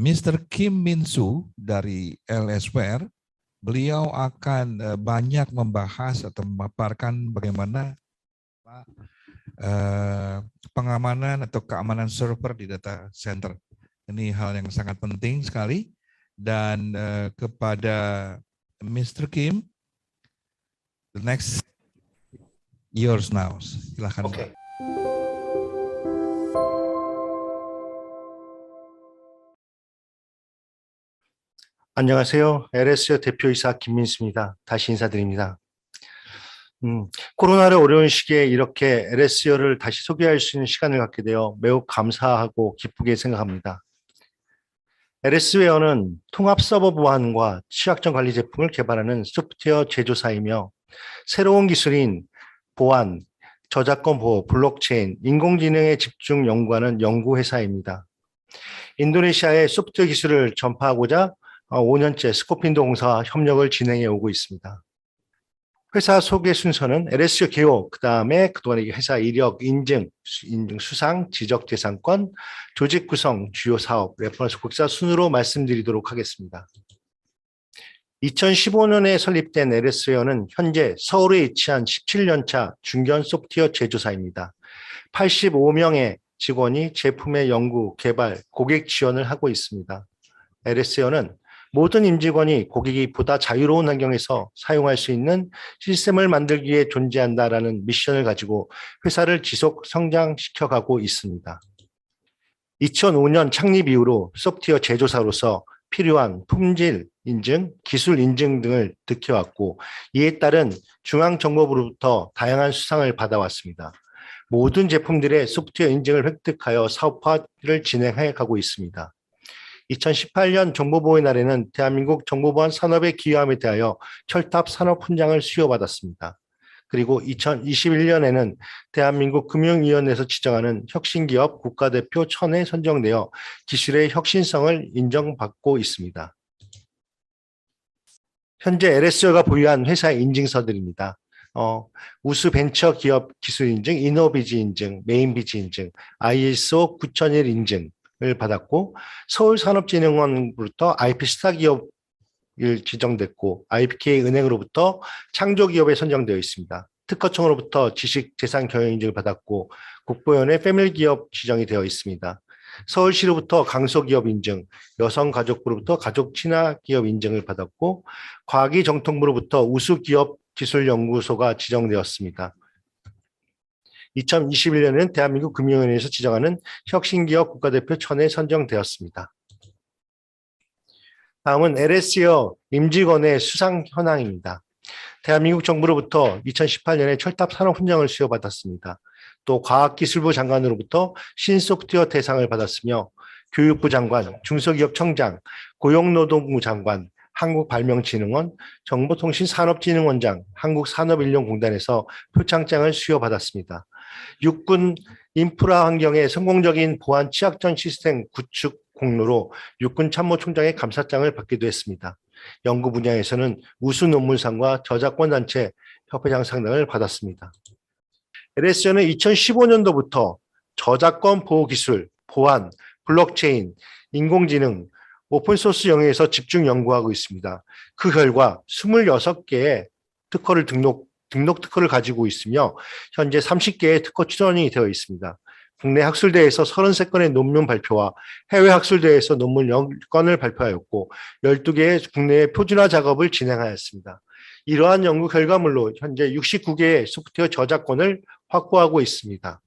Mr. Kim Min-soo dari LSPR, beliau akan banyak membahas atau memaparkan bagaimana pengamanan atau keamanan server di data center. Ini hal yang sangat penting sekali. Dan kepada Mr. Kim, the next yours now. Silakan. Okay. 안녕하세요. LSO 대표이사 김민수입니다. 다시 인사드립니다. 코로나를 어려운 시기에 이렇게 LSO를 다시 소개할 수 있는 시간을 갖게 되어 매우 감사하고 기쁘게 생각합니다. LS웨어는 통합 서버 보안과 취약점 관리 제품을 개발하는 소프트웨어 제조사이며 새로운 기술인 보안, 저작권 보호, 블록체인, 인공지능에 집중 연구하는 연구회사입니다. 인도네시아의 소프트웨어 기술을 전파하고자 5년째 스코핀도 공사와 협력을 진행해 오고 있습니다. 회사 소개 순서는 LSO 개요, 그 다음에 그동안의 회사 이력, 인증 수상, 지적재산권, 조직 구성, 주요 사업, 레퍼런스 국사 순으로 말씀드리도록 하겠습니다. 2015년에 설립된 LS웨어는 현재 서울에 위치한 17년차 중견 소프트웨어 제조사입니다. 85명의 직원이 제품의 연구, 개발, 고객 지원을 하고 있습니다. LS웨어는 모든 임직원이 고객이 보다 자유로운 환경에서 사용할 수 있는 시스템을 만들기 위해 존재한다라는 미션을 가지고 회사를 지속 성장시켜가고 있습니다. 2005년 창립 이후로 소프트웨어 제조사로서 필요한 품질 인증, 기술 인증 등을 득해왔고 이에 따른 중앙정보부로부터 다양한 수상을 받아왔습니다. 모든 제품들의 소프트웨어 인증을 획득하여 사업화를 진행해 가고 있습니다. 2018년 정보보호의 날에는 대한민국 정보보안 산업의 기여함에 대하여 철탑 산업훈장을 수여받았습니다. 그리고 2021년에는 대한민국 금융위원회에서 지정하는 혁신기업 국가대표 1000에 선정되어 기술의 혁신성을 인정받고 있습니다. 현재 LSO가 보유한 회사의 인증서들입니다. 우수 벤처 기업 기술 인증, 이노비지 인증, 메인비지 인증, ISO 9001 인증, 을 받았고 서울산업진흥원으로부터 IP 스타 기업을 지정됐고 IPK 은행으로부터 창조기업에 선정되어 있습니다. 특허청으로부터 지식재산경영인증을 받았고 국보연의 패밀리기업 지정이 되어 있습니다. 서울시로부터 강소기업 인증, 여성가족부로부터 가족친화기업 인증을 받았고 과기정통부로부터 우수기업 기술연구소가 지정되었습니다. 2021년에는 대한민국 금융위원회에서 지정하는 혁신기업 국가대표 1000에 선정되었습니다. 다음은 LS웨어 임직원의 수상 현황입니다. 대한민국 정부로부터 2018년에 철탑 산업훈장을 수여받았습니다. 또 과학기술부 장관으로부터 신소프트웨어 대상을 받았으며 교육부 장관, 중소기업청장, 고용노동부 장관, 한국발명진흥원, 정보통신산업진흥원장, 한국산업인력공단에서 표창장을 수여받았습니다. 육군 인프라 환경의 성공적인 보안 취약점 시스템 구축 공로로 육군 참모총장의 감사장을 받기도 했습니다. 연구 분야에서는 우수 논문상과 저작권 단체 협회장 상당을 받았습니다. LSO는 2015년도부터 저작권 보호 기술, 보안, 블록체인, 인공지능, 오픈소스 영역에서 집중 연구하고 있습니다. 그 결과 26개의 특허를 등록 특허를 가지고 있으며 현재 30개의 특허 출원이 되어 있습니다. 국내 학술대회에서 33건의 논문 발표와 해외 학술대회에서 논문 10건을 발표하였고 12개의 국내의 표준화 작업을 진행하였습니다. 이러한 연구 결과물로 현재 69개의 소프트웨어 저작권을 확보하고 있습니다.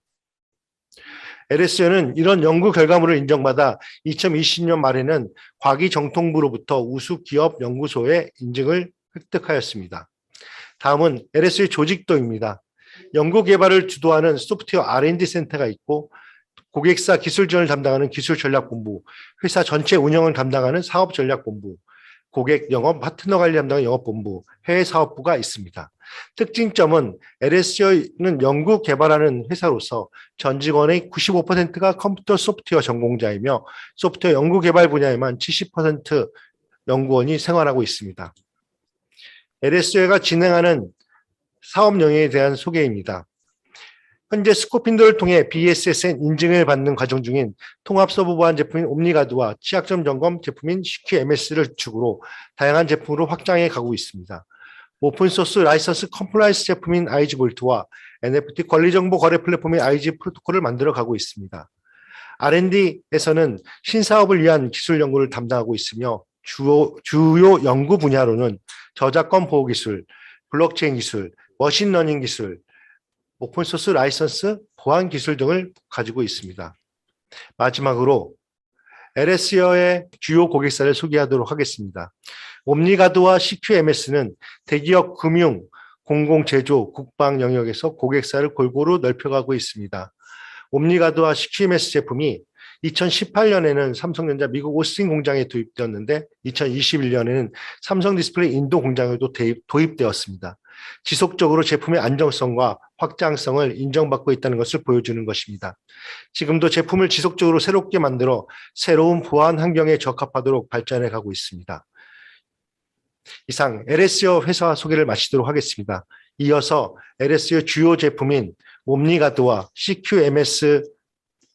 LSO는 이런 연구 결과물을 인정받아 2020년 말에는 과기정통부로부터 우수기업 연구소의 인증을 획득하였습니다. 다음은 LSO의 조직도입니다. 연구개발을 주도하는 소프트웨어 R&D 센터가 있고 고객사 기술 지원을 담당하는 기술전략본부, 회사 전체 운영을 담당하는 사업전략본부, 고객 영업 파트너 관리 담당하는 영업본부, 해외사업부가 있습니다. 특징점은 LSO는 연구 개발하는 회사로서 전 직원의 95%가 컴퓨터 소프트웨어 전공자이며 소프트웨어 연구 개발 분야에만 70% 연구원이 생활하고 있습니다. LSO가 진행하는 사업 영역에 대한 소개입니다. 현재 스코핀도를 통해 BSSN 인증을 받는 과정 중인 통합 서버 보안 제품인 옴니가드와 취약점 점검 제품인 CQMS를 주축으로 다양한 제품으로 확장해 가고 있습니다. 오픈소스 라이선스 컴플라이언스 제품인 IG볼트와 NFT 권리정보 거래 플랫폼인 IG 프로토콜을 만들어 가고 있습니다. R&D에서는 신사업을 위한 기술 연구를 담당하고 있으며 주요 연구 분야로는 저작권 보호 기술, 블록체인 기술, 머신러닝 기술, 오픈소스 라이선스, 보안 기술 등을 가지고 있습니다. 마지막으로 LS여의 주요 고객사를 소개하도록 하겠습니다. 옴니가드와 CQMS는 대기업 금융, 공공제조, 국방 영역에서 고객사를 골고루 넓혀가고 있습니다. 옴니가드와 CQMS 제품이 2018년에는 삼성전자 미국 오스틴 공장에 도입되었는데 2021년에는 삼성 디스플레이 인도 공장에도 도입되었습니다. 지속적으로 제품의 안정성과 확장성을 인정받고 있다는 것을 보여주는 것입니다. 지금도 제품을 지속적으로 새롭게 만들어 새로운 보안 환경에 적합하도록 발전해 가고 있습니다. 이상 LS여 회사 소개를 마치도록 하겠습니다. 이어서 LS여 주요 제품인 옴니가드와 CQMS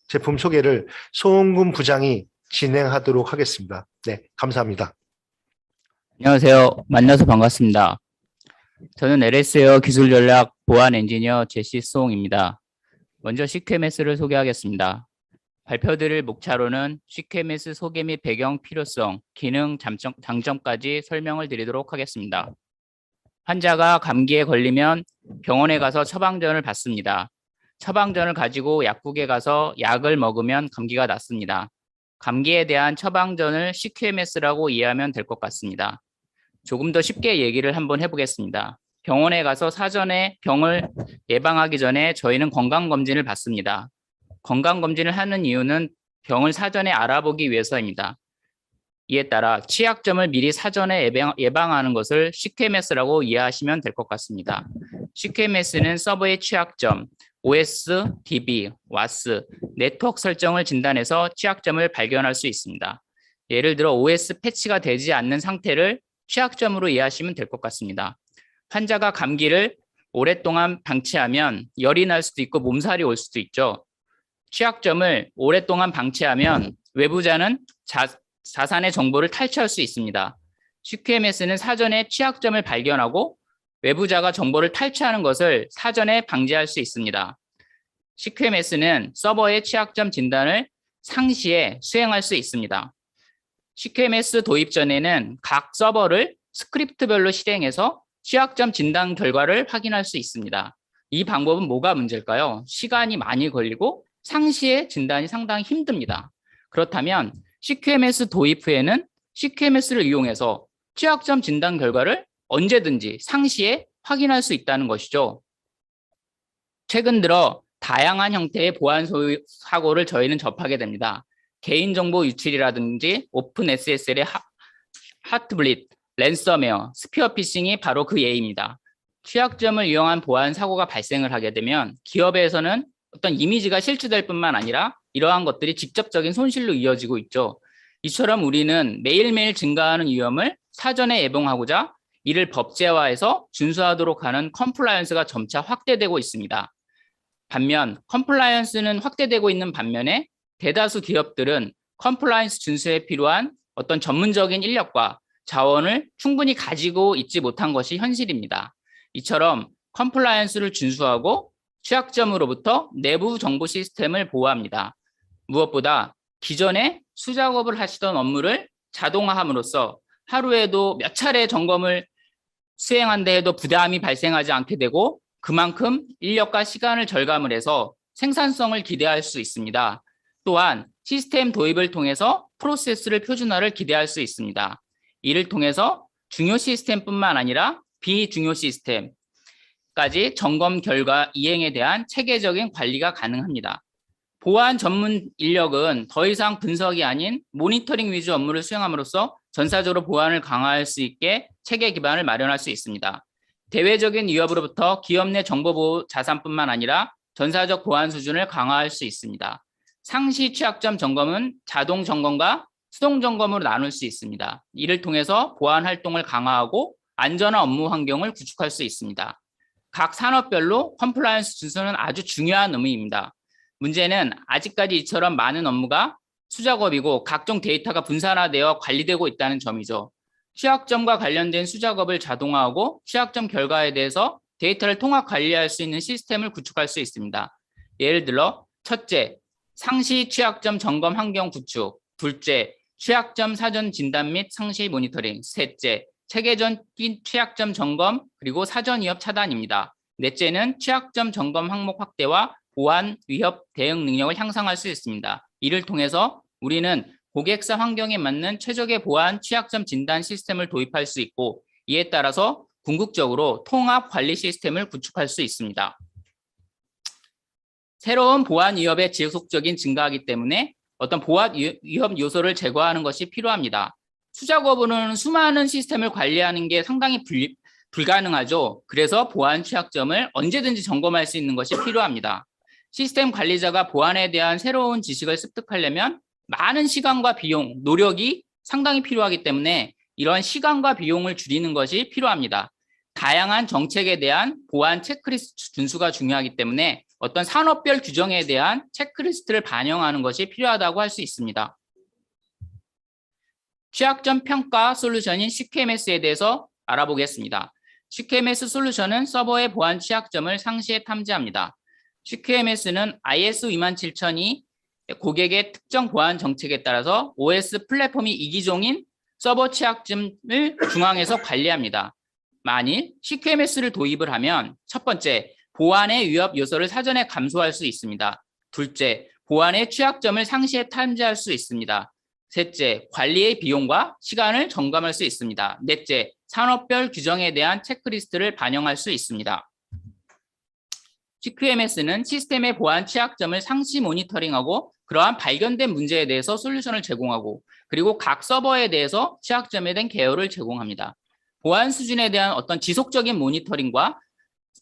제품 소개를 소은군 부장이 진행하도록 하겠습니다. 네, 감사합니다. 안녕하세요. 만나서 반갑습니다. 저는 LS여 기술 전략 보안 엔지니어 제시 송입니다. 먼저 CQMS를 소개하겠습니다. 발표드릴 목차로는 CQMS 소개 및 배경 필요성, 기능, 장점까지 설명을 드리도록 하겠습니다. 환자가 감기에 걸리면 병원에 가서 처방전을 받습니다. 처방전을 가지고 약국에 가서 약을 먹으면 감기가 낫습니다. 감기에 대한 처방전을 CQMS라고 이해하면 될 것 같습니다. 조금 더 쉽게 얘기를 한번 해보겠습니다. 병원에 가서 사전에 병을 예방하기 전에 저희는 건강검진을 받습니다. 건강검진을 하는 이유는 병을 사전에 알아보기 위해서입니다. 이에 따라 취약점을 미리 사전에 예방하는 것을 CQMS라고 이해하시면 될 것 같습니다. CQMS는 서버의 취약점, OS, DB, WAS, 네트워크 설정을 진단해서 취약점을 발견할 수 있습니다. 예를 들어 OS 패치가 되지 않는 상태를 취약점으로 이해하시면 될 것 같습니다. 환자가 감기를 오랫동안 방치하면 열이 날 수도 있고 몸살이 올 수도 있죠. 취약점을 오랫동안 방치하면 외부자는 자산의 정보를 탈취할 수 있습니다. CQMS는 사전에 취약점을 발견하고 외부자가 정보를 탈취하는 것을 사전에 방지할 수 있습니다. CQMS는 서버의 취약점 진단을 상시에 수행할 수 있습니다. CQMS 도입 전에는 각 서버를 스크립트별로 실행해서 취약점 진단 결과를 확인할 수 있습니다. 이 방법은 뭐가 문제일까요? 시간이 많이 걸리고 상시에 진단이 상당히 힘듭니다. 그렇다면 CQMS 도입 후에는 CQMS를 이용해서 취약점 진단 결과를 언제든지 상시에 확인할 수 있다는 것이죠. 최근 들어 다양한 형태의 보안 사고를 저희는 접하게 됩니다. 개인정보 유출이라든지 오픈 SSL의 하트블릿, 랜섬웨어, 스피어피싱이 바로 그 예입니다. 취약점을 이용한 보안 사고가 발생을 하게 되면 기업에서는 어떤 이미지가 실추될 뿐만 아니라 이러한 것들이 직접적인 손실로 이어지고 있죠. 이처럼 우리는 매일매일 증가하는 위험을 사전에 예방하고자 이를 법제화해서 준수하도록 하는 컴플라이언스가 점차 확대되고 있습니다. 반면 컴플라이언스는 확대되고 있는 반면에 대다수 기업들은 컴플라이언스 준수에 필요한 어떤 전문적인 인력과 자원을 충분히 가지고 있지 못한 것이 현실입니다. 이처럼 컴플라이언스를 준수하고 취약점으로부터 내부 정보 시스템을 보호합니다. 무엇보다 기존에 수작업을 하시던 업무를 자동화함으로써 하루에도 몇 차례 점검을 수행한다 해도 부담이 발생하지 않게 되고 그만큼 인력과 시간을 절감을 해서 생산성을 기대할 수 있습니다. 또한 시스템 도입을 통해서 프로세스를 표준화를 기대할 수 있습니다. 이를 통해서 중요 시스템뿐만 아니라 비중요 시스템까지 점검 결과 이행에 대한 체계적인 관리가 가능합니다. 보안 전문 인력은 더 이상 분석이 아닌 모니터링 위주 업무를 수행함으로써 전사적으로 보안을 강화할 수 있게 체계 기반을 마련할 수 있습니다. 대외적인 위협으로부터 기업 내 정보보호 자산뿐만 아니라 전사적 보안 수준을 강화할 수 있습니다. 상시 취약점 점검은 자동 점검과 수동 점검으로 나눌 수 있습니다. 이를 통해서 보안 활동을 강화하고 안전한 업무 환경을 구축할 수 있습니다. 각 산업별로 컴플라이언스 준수는 아주 중요한 의미입니다. 문제는 아직까지 이처럼 많은 업무가 수작업이고 각종 데이터가 분산화되어 관리되고 있다는 점이죠. 취약점과 관련된 수작업을 자동화하고 취약점 결과에 대해서 데이터를 통합 관리할 수 있는 시스템을 구축할 수 있습니다. 예를 들어 첫째, 상시 취약점 점검 환경 구축. 둘째, 취약점 사전 진단 및 상시 모니터링. 셋째, 체계적인 취약점 점검 그리고 사전 위협 차단입니다. 넷째는 취약점 점검 항목 확대와 보안 위협 대응 능력을 향상할 수 있습니다. 이를 통해서 우리는 고객사 환경에 맞는 최적의 보안 취약점 진단 시스템을 도입할 수 있고 이에 따라서 궁극적으로 통합 관리 시스템을 구축할 수 있습니다. 새로운 보안 위협의 지속적인 증가하기 때문에 어떤 보안 위협 요소를 제거하는 것이 필요합니다. 수작업으로는 수많은 시스템을 관리하는 게 상당히 불가능하죠. 그래서 보안 취약점을 언제든지 점검할 수 있는 것이 필요합니다. 시스템 관리자가 보안에 대한 새로운 지식을 습득하려면 많은 시간과 비용, 노력이 상당히 필요하기 때문에 이런 시간과 비용을 줄이는 것이 필요합니다. 다양한 정책에 대한 보안 체크리스트 준수가 중요하기 때문에 어떤 산업별 규정에 대한 체크리스트를 반영하는 것이 필요하다고 할 수 있습니다. 취약점 평가 솔루션인 CQMS에 대해서 알아보겠습니다. CQMS 솔루션은 서버의 보안 취약점을 상시에 탐지합니다. CQMS는 ISO 27000이 고객의 특정 보안 정책에 따라서 OS 플랫폼이 이기종인 서버 취약점을 중앙에서 관리합니다. 만일 CQMS를 도입을 하면 첫 번째, 보안의 위협 요소를 사전에 감소할 수 있습니다. 둘째, 보안의 취약점을 상시에 탐지할 수 있습니다. 셋째, 관리의 비용과 시간을 점검할 수 있습니다. 넷째, 산업별 규정에 대한 체크리스트를 반영할 수 있습니다. CQMS는 시스템의 보안 취약점을 상시 모니터링하고 그러한 발견된 문제에 대해서 솔루션을 제공하고 그리고 각 서버에 대해서 취약점에 대한 개요를 제공합니다. 보안 수준에 대한 어떤 지속적인 모니터링과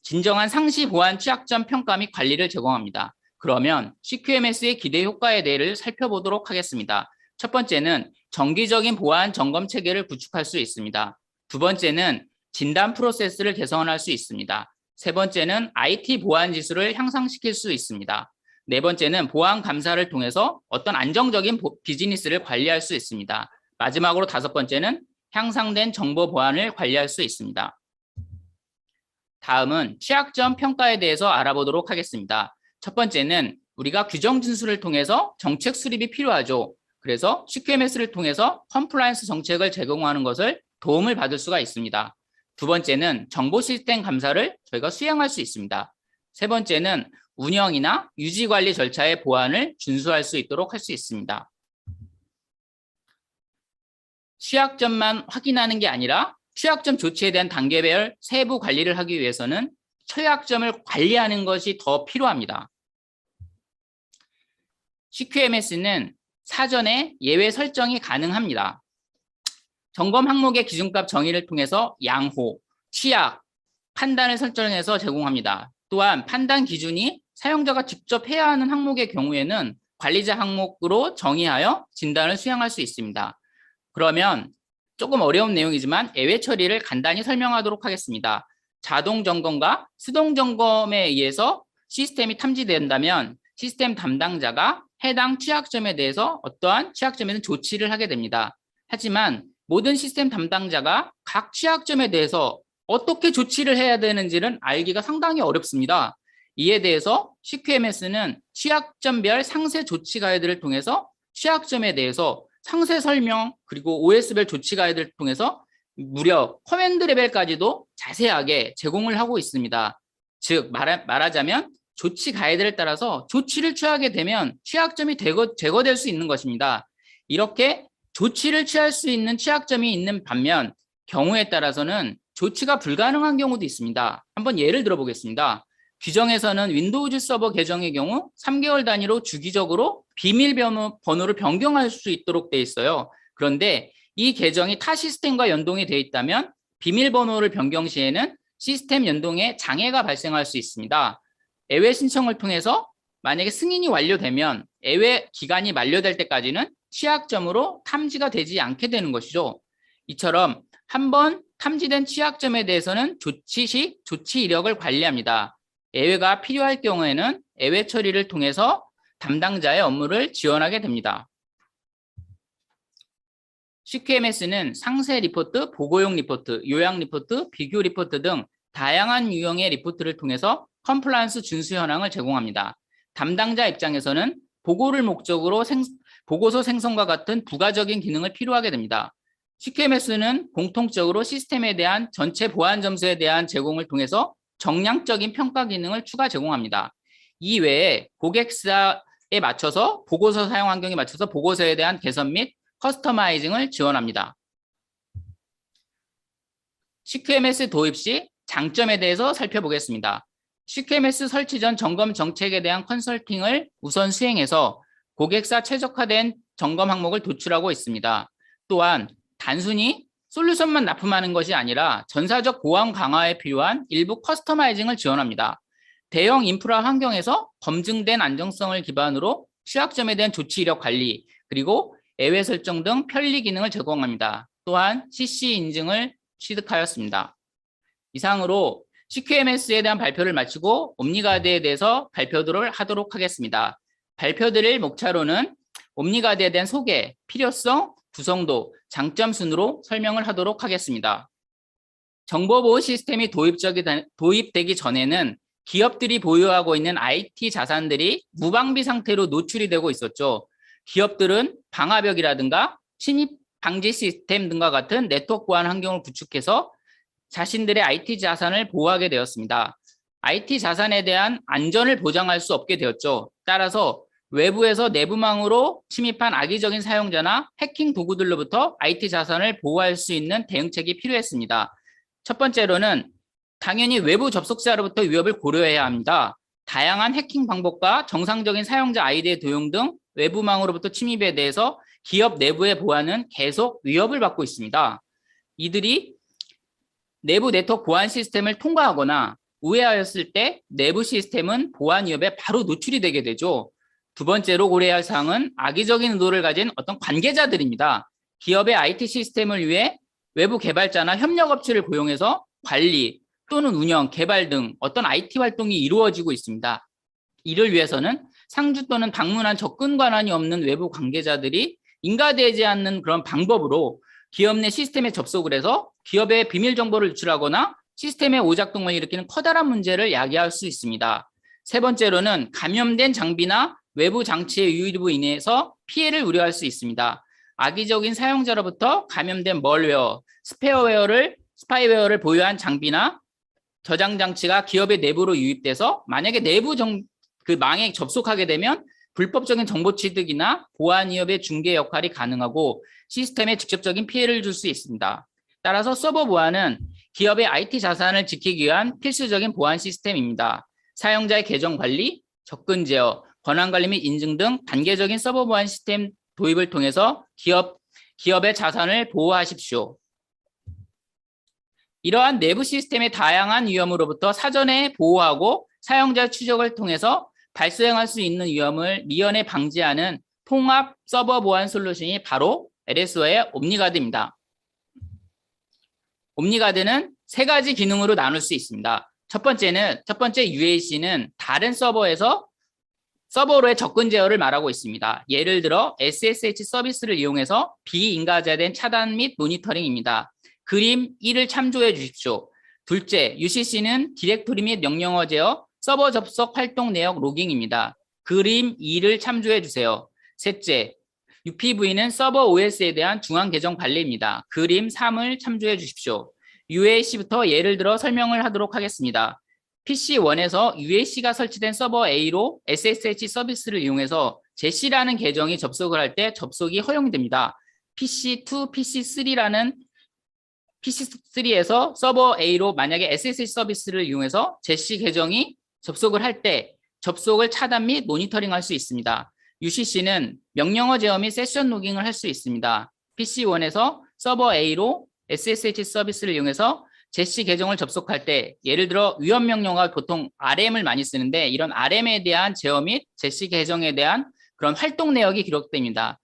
진정한 상시 보안 취약점 평가 및 관리를 제공합니다. 그러면 CQMS의 기대 효과에 대해 살펴보도록 하겠습니다. 첫 번째는 정기적인 보안 점검 체계를 구축할 수 있습니다. 두 번째는 진단 프로세스를 개선할 수 있습니다. 세 번째는 IT 보안 지수를 향상시킬 수 있습니다. 네 번째는 보안 감사를 통해서 어떤 안정적인 비즈니스를 관리할 수 있습니다. 마지막으로 다섯 번째는 향상된 정보 보안을 관리할 수 있습니다. 다음은 취약점 평가에 대해서 알아보도록 하겠습니다. 첫 번째는 우리가 규정 준수를 통해서 정책 수립이 필요하죠. 그래서 CQMS를 통해서 컴플라이언스 정책을 제공하는 것을 도움을 받을 수가 있습니다. 두 번째는 정보 시스템 감사를 저희가 수행할 수 있습니다. 세 번째는 운영이나 유지 관리 절차의 보안을 준수할 수 있도록 할 수 있습니다. 취약점만 확인하는 게 아니라 취약점 조치에 대한 단계별 세부 관리를 하기 위해서는 취약점을 관리하는 것이 더 필요합니다. CQMS는 사전에 예외 설정이 가능합니다. 점검 항목의 기준값 정의를 통해서 양호, 취약, 판단을 설정해서 제공합니다. 또한 판단 기준이 사용자가 직접 해야 하는 항목의 경우에는 관리자 항목으로 정의하여 진단을 수행할 수 있습니다. 그러면 조금 어려운 내용이지만 예외 처리를 간단히 설명하도록 하겠습니다. 자동 점검과 수동 점검에 의해서 시스템이 탐지된다면 시스템 담당자가 해당 취약점에 대해서 어떠한 취약점에는 조치를 하게 됩니다. 하지만 모든 시스템 담당자가 각 취약점에 대해서 어떻게 조치를 해야 되는지는 알기가 상당히 어렵습니다. 이에 대해서 CQMS는 취약점별 상세 조치 가이드를 통해서 취약점에 대해서 상세 설명 그리고 OS별 조치 가이드를 통해서 무려 커맨드 레벨까지도 자세하게 제공을 하고 있습니다. 즉 말하자면 조치 가이드를 따라서 조치를 취하게 되면 취약점이 제거될 수 있는 것입니다. 이렇게 조치를 취할 수 있는 취약점이 있는 반면 경우에 따라서는 조치가 불가능한 경우도 있습니다. 한번 예를 들어보겠습니다. 규정에서는 윈도우즈 서버 계정의 경우 3개월 단위로 주기적으로 비밀번호를 변경할 수 있도록 되어 있어요. 그런데 이 계정이 타 시스템과 연동이 되어 있다면 비밀번호를 변경 시에는 시스템 연동에 장애가 발생할 수 있습니다. 예외 신청을 통해서 만약에 승인이 완료되면 예외 기간이 만료될 때까지는 취약점으로 탐지가 되지 않게 되는 것이죠. 이처럼 한번 탐지된 취약점에 대해서는 조치 시 조치 이력을 관리합니다. 예외가 필요할 경우에는 예외 처리를 통해서 담당자의 업무를 지원하게 됩니다. CQMS는 상세 리포트, 보고용 리포트, 요약 리포트, 비교 리포트 등 다양한 유형의 리포트를 통해서 컴플라이언스 준수 현황을 제공합니다. 담당자 입장에서는 보고를 목적으로 보고서 생성과 같은 부가적인 기능을 필요하게 됩니다. CQMS는 공통적으로 시스템에 대한 전체 보안 점수에 대한 제공을 통해서 정량적인 평가 기능을 추가 제공합니다. 이외에 고객사에 맞춰서 보고서 사용 환경에 맞춰서 보고서에 대한 개선 및 커스터마이징을 지원합니다. CQMS 도입 시 장점에 대해서 살펴보겠습니다. CQMS 설치 전 점검 정책에 대한 컨설팅을 우선 수행해서 고객사 최적화된 점검 항목을 도출하고 있습니다. 또한 단순히 솔루션만 납품하는 것이 아니라 전사적 보안 강화에 필요한 일부 커스터마이징을 지원합니다. 대형 인프라 환경에서 검증된 안정성을 기반으로 취약점에 대한 조치 이력 관리, 그리고 예외 설정 등 편리 기능을 제공합니다. 또한 CC 인증을 취득하였습니다. 이상으로 CQMS에 대한 발표를 마치고 옴니가드에 대해서 발표를 하도록 하겠습니다. 발표드릴 목차로는 옴니가드에 대한 소개, 필요성, 구성도, 장점 순으로 설명을 하도록 하겠습니다. 정보보호 시스템이 도입되기 전에는 기업들이 보유하고 있는 IT 자산들이 무방비 상태로 노출이 되고 있었죠. 기업들은 방화벽이라든가 침입 방지 시스템 등과 같은 네트워크 보안 환경을 구축해서 자신들의 IT 자산을 보호하게 되었습니다. IT 자산에 대한 안전을 보장할 수 없게 되었죠. 따라서 외부에서 내부망으로 침입한 악의적인 사용자나 해킹 도구들로부터 IT 자산을 보호할 수 있는 대응책이 필요했습니다. 첫 번째로는 당연히 외부 접속자로부터 위협을 고려해야 합니다. 다양한 해킹 방법과 정상적인 사용자 아이디의 도용 등 외부망으로부터 침입에 대해서 기업 내부의 보안은 계속 위협을 받고 있습니다. 이들이 내부 네트워크 보안 시스템을 통과하거나 우회하였을 때 내부 시스템은 보안 위협에 바로 노출이 되게 되죠. 두 번째로 고려해야 할 사항은 악의적인 의도를 가진 어떤 관계자들입니다. 기업의 IT 시스템을 위해 외부 개발자나 협력업체를 고용해서 관리 또는 운영, 개발 등 어떤 IT 활동이 이루어지고 있습니다. 이를 위해서는 상주 또는 방문한 접근 권한이 없는 외부 관계자들이 인가되지 않는 그런 방법으로 기업 내 시스템에 접속을 해서 기업의 비밀 정보를 유출하거나 시스템의 오작동을 일으키는 커다란 문제를 야기할 수 있습니다. 세 번째로는 감염된 장비나 외부 장치의 유입으로 인해서 피해를 우려할 수 있습니다. 악의적인 사용자로부터 감염된 멀웨어, 스파이웨어를 보유한 장비나 저장 장치가 기업의 내부로 유입돼서 만약에 내부 그 망에 접속하게 되면 불법적인 정보 취득이나 보안 위협의 중개 역할이 가능하고 시스템에 직접적인 피해를 줄 수 있습니다. 따라서 서버 보안은 기업의 IT 자산을 지키기 위한 필수적인 보안 시스템입니다. 사용자의 계정 관리, 접근 제어, 권한 관리 및 인증 등 단계적인 서버 보안 시스템 도입을 통해서 기업의 자산을 보호하십시오. 이러한 내부 시스템의 다양한 위험으로부터 사전에 보호하고 사용자 추적을 통해서 발생할 수 있는 위험을 미연에 방지하는 통합 서버 보안 솔루션이 바로 LSO의 옴니가드입니다. 옴니가드는 세 가지 기능으로 나눌 수 있습니다. 첫 번째 UAC는 다른 서버로의 접근 제어를 말하고 있습니다. 예를 들어 SSH 서비스를 이용해서 비인가자된 차단 및 모니터링입니다. 그림 1을 참조해 주십시오. 둘째, UCC는 디렉토리 및 명령어 제어, 서버 접속 활동 내역 로깅입니다. 그림 2를 참조해 주세요. 셋째, UPV는 서버 OS에 대한 중앙 계정 관리입니다. 그림 3을 참조해 주십시오. UAC부터 예를 들어 설명을 하도록 하겠습니다. PC1에서 UAC가 설치된 서버 A로 SSH 서비스를 이용해서 제시라는 계정이 접속을 할 때 접속이 허용됩니다. PC2, PC3에서 서버 A로 만약에 SSH 서비스를 이용해서 제시 계정이 접속을 할 때 접속을 차단 및 모니터링할 수 있습니다. UCC는 명령어 제어 및 세션 로깅을 할 수 있습니다. PC1에서 서버 A로 SSH 서비스를 이용해서 제시 계정을 접속할 때 예를 들어 위험 명령어가 보통 RM을 많이 쓰는데 이런 RM에 대한 제어 및 제시 계정에 대한 그런 활동 내역이 기록됩니다.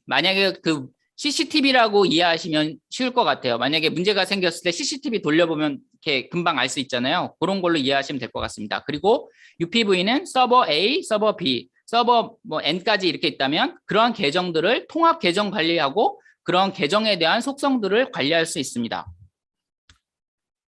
만약에 그 CCTV라고 이해하시면 쉬울 것 같아요. 만약에 문제가 생겼을 때 CCTV 돌려보면 이렇게 금방 알 수 있잖아요. 그런 걸로 이해하시면 될 것 같습니다. 그리고 UPV는 서버 A, 서버 B, 서버 뭐 N까지 이렇게 있다면 그러한 계정들을 통합 계정 관리하고 그런 계정에 대한 속성들을 관리할 수 있습니다.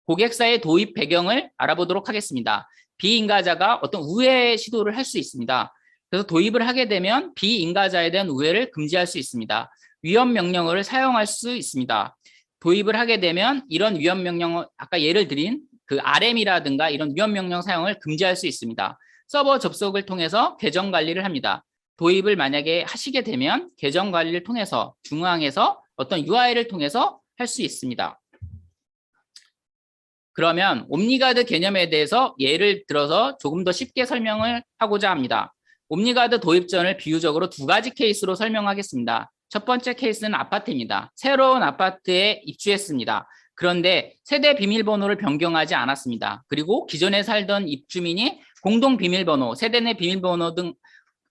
고객사의 도입 배경을 알아보도록 하겠습니다. 비인가자가 어떤 우회 시도를 할 수 있습니다. 그래서 도입을 하게 되면 비인가자에 대한 우회를 금지할 수 있습니다. 위헌 명령어를 사용할 수 있습니다. 도입을 하게 되면 이런 위헌 명령어, 아까 예를 드린 그 RM이라든가 이런 위헌 명령 사용을 금지할 수 있습니다. 서버 접속을 통해서 계정 관리를 합니다. 도입을 만약에 하시게 되면 계정 관리를 통해서 중앙에서 어떤 UI를 통해서 할 수 있습니다. 그러면 옴니가드 개념에 대해서 예를 들어서 조금 더 쉽게 설명을 하고자 합니다. 옴니가드 도입 전을 비유적으로 두 가지 케이스로 설명하겠습니다. 첫 번째 케이스는 아파트입니다. 새로운 아파트에 입주했습니다. 그런데 세대 비밀번호를 변경하지 않았습니다. 그리고 기존에 살던 입주민이 공동 비밀번호, 세대 내 비밀번호 등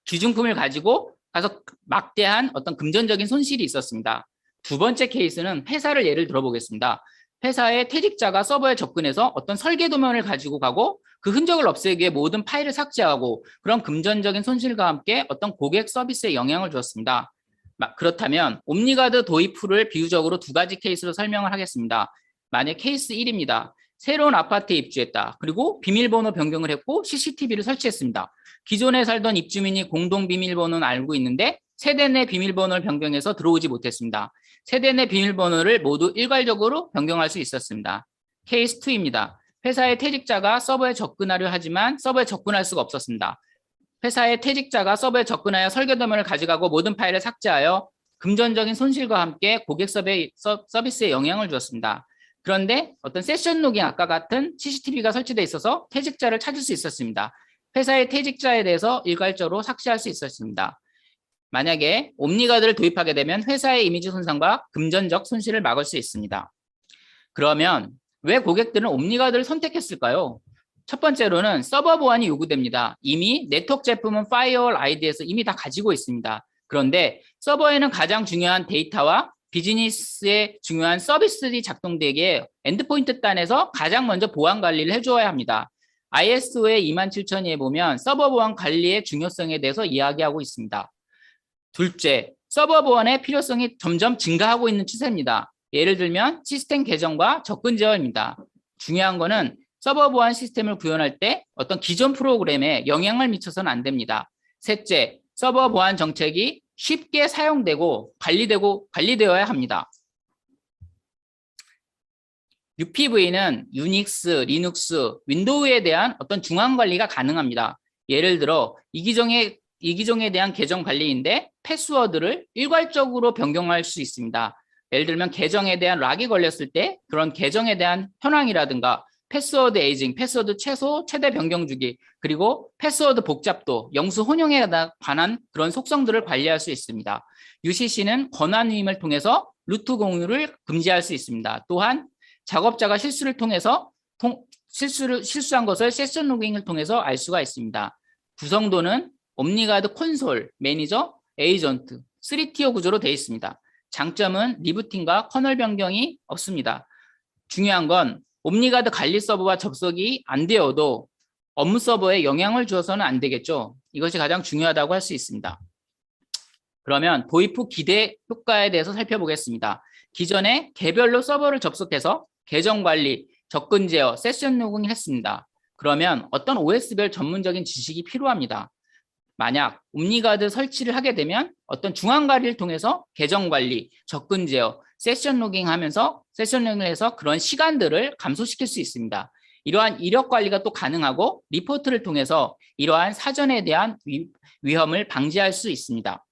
기준품을 가지고 가서 막대한 어떤 금전적인 손실이 있었습니다. 두 번째 케이스는 회사를 예를 들어보겠습니다. 회사의 퇴직자가 서버에 접근해서 어떤 설계 도면을 가지고 가고 그 흔적을 없애기 위해 모든 파일을 삭제하고 그런 금전적인 손실과 함께 어떤 고객 서비스에 영향을 주었습니다. 그렇다면 옴니가드 도입 툴을 비유적으로 두 가지 케이스로 설명을 하겠습니다. 만약 케이스 1입니다. 새로운 아파트에 입주했다. 그리고 비밀번호 변경을 했고 CCTV를 설치했습니다. 기존에 살던 입주민이 공동 비밀번호는 알고 있는데 세대 내 비밀번호를 변경해서 들어오지 못했습니다. 세대 내 비밀번호를 모두 일괄적으로 변경할 수 있었습니다. 케이스 2입니다. 회사의 퇴직자가 서버에 접근하려 하지만 서버에 접근할 수가 없었습니다. 회사의 퇴직자가 서버에 접근하여 설계 도면을 가져가고 모든 파일을 삭제하여 금전적인 손실과 함께 고객 서비스에 영향을 주었습니다. 그런데 어떤 세션 로깅 아까 같은 CCTV가 설치되어 있어서 퇴직자를 찾을 수 있었습니다. 회사의 퇴직자에 대해서 일괄적으로 삭제할 수 있었습니다. 만약에 옴니가드를 도입하게 되면 회사의 이미지 손상과 금전적 손실을 막을 수 있습니다. 그러면 왜 고객들은 옴니가드를 선택했을까요? 첫 번째로는 서버 보안이 요구됩니다. 이미 네트워크 제품은 파이어월 아이디에서 이미 다 가지고 있습니다. 그런데 서버에는 가장 중요한 데이터와 비즈니스에 중요한 서비스들이 작동되기에 엔드포인트 단에서 가장 먼저 보안 관리를 해줘야 합니다. ISO의 27000에 보면 서버 보안 관리의 중요성에 대해서 이야기하고 있습니다. 둘째, 서버 보안의 필요성이 점점 증가하고 있는 추세입니다. 예를 들면 시스템 개정과 접근 제어입니다. 중요한 거는 서버 보안 시스템을 구현할 때 어떤 기존 프로그램에 영향을 미쳐서는 안 됩니다. 셋째, 서버 보안 정책이 쉽게 사용되고 관리되어야 합니다. UPV는 유닉스, 리눅스, 윈도우에 대한 어떤 중앙 관리가 가능합니다. 예를 들어 이기종에 대한 계정 관리인데 패스워드를 일괄적으로 변경할 수 있습니다. 예를 들면 계정에 대한 락이 걸렸을 때 그런 계정에 대한 현황이라든가 패스워드 에이징, 패스워드 최대 변경 주기, 그리고 패스워드 복잡도, 영수 혼용에 관한 그런 속성들을 관리할 수 있습니다. UCC는 권한 위임을 통해서 루트 공유를 금지할 수 있습니다. 또한 작업자가 실수를 통해서 실수한 것을 세션 로깅을 통해서 알 수가 있습니다. 구성도는 옴니가드 콘솔, 매니저, 에이전트, 3티어 구조로 되어 있습니다. 장점은 리부팅과 커널 변경이 없습니다. 중요한 건 옴니가드 관리 서버와 접속이 안 되어도 업무 서버에 영향을 주어서는 안 되겠죠. 이것이 가장 중요하다고 할 수 있습니다. 그러면 도입 후 기대 효과에 대해서 살펴보겠습니다. 기존에 개별로 서버를 접속해서 계정 관리, 접근 제어, 세션 로깅을 했습니다. 그러면 어떤 OS별 전문적인 지식이 필요합니다. 만약 옴니가드 설치를 하게 되면 어떤 중앙 관리를 통해서 계정 관리, 접근 제어, 세션 로깅 하면서 세션 로깅을 해서 그런 시간들을 감소시킬 수 있습니다. 이러한 이력 관리가 또 가능하고 리포트를 통해서 이러한 사전에 대한 위험을 방지할 수 있습니다.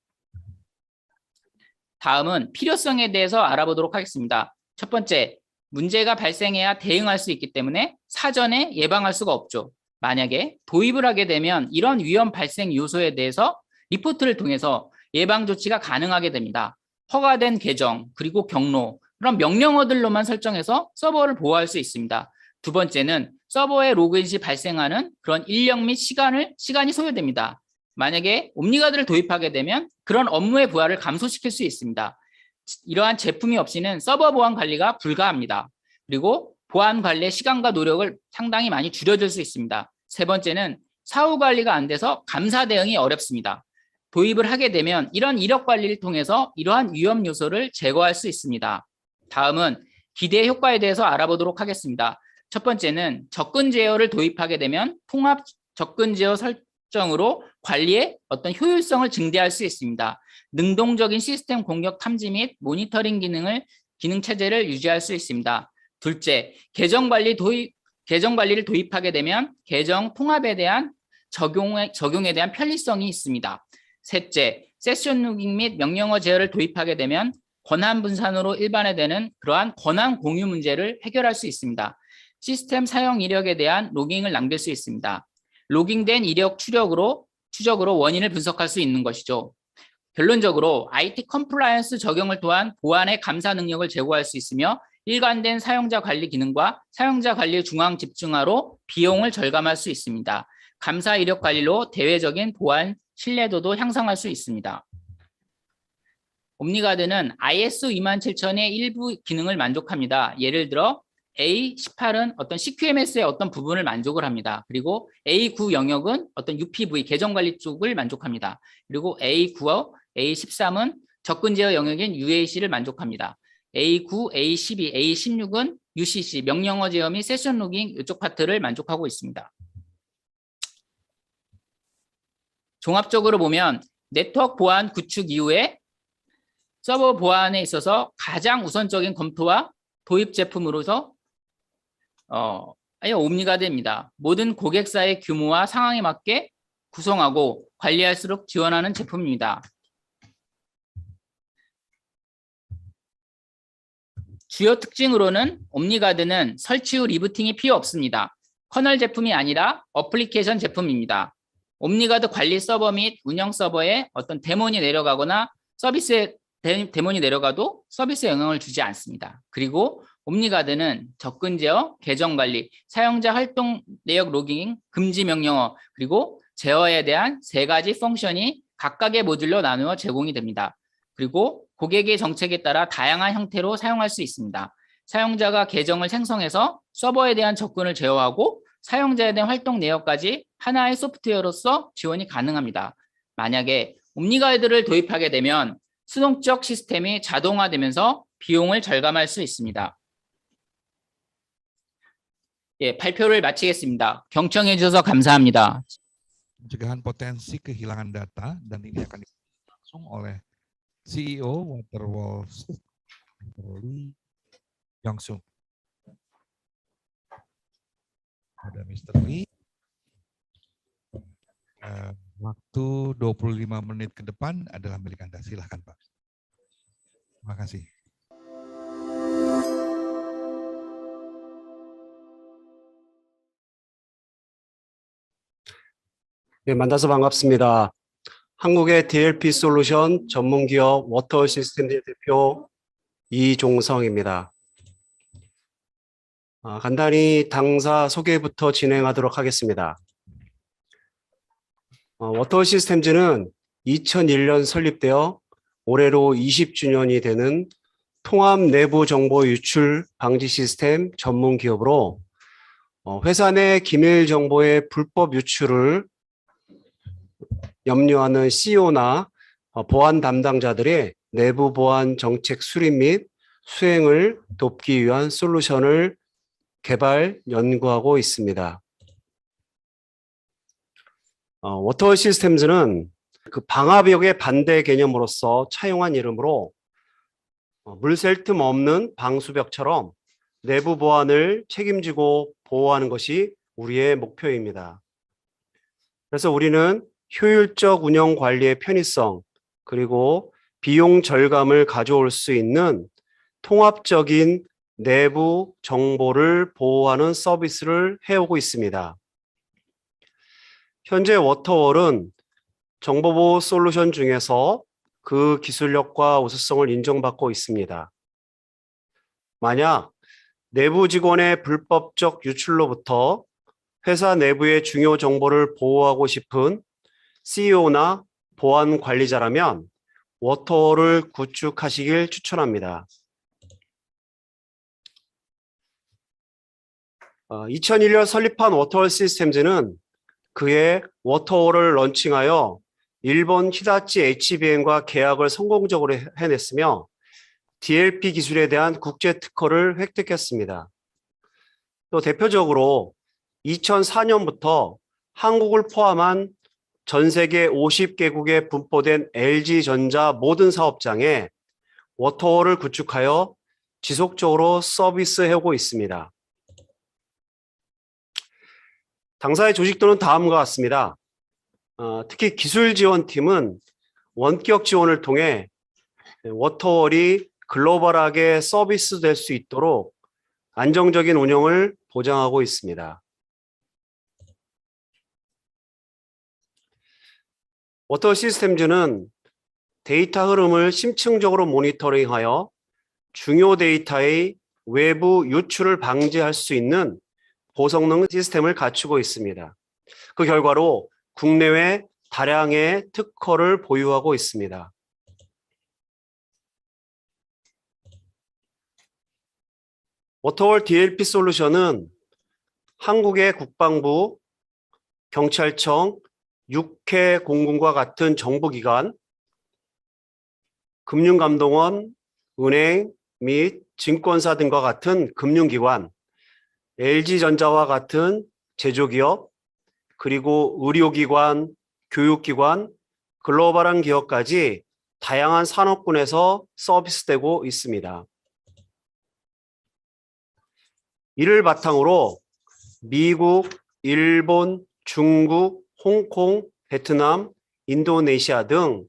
다음은 필요성에 대해서 알아보도록 하겠습니다. 첫 번째, 문제가 발생해야 대응할 수 있기 때문에 사전에 예방할 수가 없죠. 만약에 도입을 하게 되면 이런 위험 발생 요소에 대해서 리포트를 통해서 예방 조치가 가능하게 됩니다. 허가된 계정, 그리고 경로, 그런 명령어들로만 설정해서 서버를 보호할 수 있습니다. 두 번째는 서버에 로그인 시 발생하는 그런 인력 및 시간이 소요됩니다. 만약에 옴니가드를 도입하게 되면 그런 업무의 부하를 감소시킬 수 있습니다. 이러한 제품이 없이는 서버 보안 관리가 불가합니다. 그리고 보안 관리의 시간과 노력을 상당히 많이 줄여줄 수 있습니다. 세 번째는 사후 관리가 안 돼서 감사 대응이 어렵습니다. 도입을 하게 되면 이런 이력 관리를 통해서 이러한 위험 요소를 제거할 수 있습니다. 다음은 기대 효과에 대해서 알아보도록 하겠습니다. 첫 번째는 접근 제어를 도입하게 되면 통합 접근 제어 설정으로 관리의 어떤 효율성을 증대할 수 있습니다. 능동적인 시스템 공격 탐지 및 모니터링 기능 체제를 유지할 수 있습니다. 둘째, 계정 관리를 도입하게 되면 계정 통합에 대한 적용에 대한 편리성이 있습니다. 셋째, 세션 로깅 및 명령어 제어를 도입하게 되면 권한 분산으로 일반화되는 그러한 권한 공유 문제를 해결할 수 있습니다. 시스템 사용 이력에 대한 로깅을 남길 수 있습니다. 로깅된 이력 추적으로 원인을 분석할 수 있는 것이죠. 결론적으로 IT 컴플라이언스 적용을 통한 보안의 감사 능력을 제고할 수 있으며 일관된 사용자 관리 기능과 사용자 관리 중앙 집중화로 비용을 절감할 수 있습니다. 감사 이력 관리로 대외적인 보안 신뢰도도 향상할 수 있습니다. 옴니가드는 ISO 27000의 일부 기능을 만족합니다. 예를 들어 A18은 어떤 CQMS의 어떤 부분을 만족을 합니다. 그리고 A9 영역은 어떤 UPV 계정 관리 쪽을 만족합니다. 그리고 A9와 A13은 접근 제어 영역인 UAC를 만족합니다. A9, A12, A16은 UCC 명령어 제어 및 세션 로깅 이쪽 파트를 만족하고 있습니다. 종합적으로 보면 네트워크 보안 구축 이후에 서버 보안에 있어서 가장 우선적인 검토와 도입 제품으로서 옴니가드입니다. 모든 고객사의 규모와 상황에 맞게 구성하고 관리할수록 지원하는 제품입니다. 주요 특징으로는 옴니가드는 설치 후 리부팅이 필요 없습니다. 커널 제품이 아니라 어플리케이션 제품입니다. 옴니가드 관리 서버 및 운영 서버에 어떤 데몬이 내려가거나 데몬이 내려가도 서비스에 영향을 주지 않습니다. 그리고 옴니가드는 접근 제어, 계정 관리, 사용자 활동 내역 로깅, 금지 명령어, 그리고 제어에 대한 3가지 펑션이 각각의 모듈로 나누어 제공이 됩니다. 그리고 고객의 정책에 따라 다양한 형태로 사용할 수 있습니다. 사용자가 계정을 생성해서 서버에 대한 접근을 제어하고 사용자에 대한 활동 내역까지 하나의 소프트웨어로서 지원이 가능합니다. 만약에 옴니가드를 도입하게 되면 수동적 시스템이 자동화되면서 비용을 절감할 수 있습니다. 발표를 마치겠습니다. 경청해 주셔서 감사합니다. Pencegahan potensi kehilangan data dan ini akan langsung oleh CEO Waterwall Lee Yongsung. Ada Mr. Lee. Waktu 25 menit ke depan adalah milik Anda. Silakan Pak. Terima kasih. 네, 만나서 반갑습니다. 한국의 DLP 솔루션 전문기업 워터 시스템 대표 이종성입니다. 간단히 당사 소개부터 진행하도록 하겠습니다. 워터 시스템즈는 2001년 설립되어 올해로 20주년이 되는 통합 내부 정보 유출 방지 시스템 전문 기업으로 회사 내 기밀 정보의 불법 유출을 염려하는 CEO나 보안 담당자들의 내부 보안 정책 수립 및 수행을 돕기 위한 솔루션을 개발, 연구하고 있습니다. 워터 시스템즈는 그 방화벽의 반대 개념으로서 차용한 이름으로 물 셀 틈 없는 방수벽처럼 내부 보안을 책임지고 보호하는 것이 우리의 목표입니다. 그래서 우리는 효율적 운영 관리의 편의성 그리고 비용 절감을 가져올 수 있는 통합적인 내부 정보를 보호하는 서비스를 해오고 있습니다. 현재 워터월은 정보보호 솔루션 중에서 그 기술력과 우수성을 인정받고 있습니다. 만약 내부 직원의 불법적 유출로부터 회사 내부의 중요 정보를 보호하고 싶은 CEO나 보안 관리자라면 워터월을 구축하시길 추천합니다. 2001년 설립한 워터월 시스템즈는 그해 워터월을 런칭하여 일본 히다치 HBM과 계약을 성공적으로 해냈으며 DLP 기술에 대한 국제 특허를 획득했습니다. 또 대표적으로 2004년부터 한국을 포함한 전 세계 50개국에 분포된 LG전자 모든 사업장에 워터월을 구축하여 지속적으로 서비스해오고 있습니다. 당사의 조직도는 다음과 같습니다. 특히 기술지원팀은 원격 지원을 통해 워터월이 글로벌하게 서비스될 수 있도록 안정적인 운영을 보장하고 있습니다. 워터 시스템즈는 데이터 흐름을 심층적으로 모니터링하여 중요 데이터의 외부 유출을 방지할 수 있는 고성능 시스템을 갖추고 있습니다. 그 결과로 국내외 다량의 특허를 보유하고 있습니다. 워터월 DLP 솔루션은 한국의 국방부, 경찰청, 육해 공군과 같은 정부기관, 금융감독원, 은행 및 증권사 등과 같은 금융기관, LG전자와 같은 제조기업, 그리고 의료기관, 교육기관, 글로벌한 기업까지 다양한 산업군에서 서비스되고 있습니다. 이를 바탕으로 미국, 일본, 중국, 홍콩, 베트남, 인도네시아 등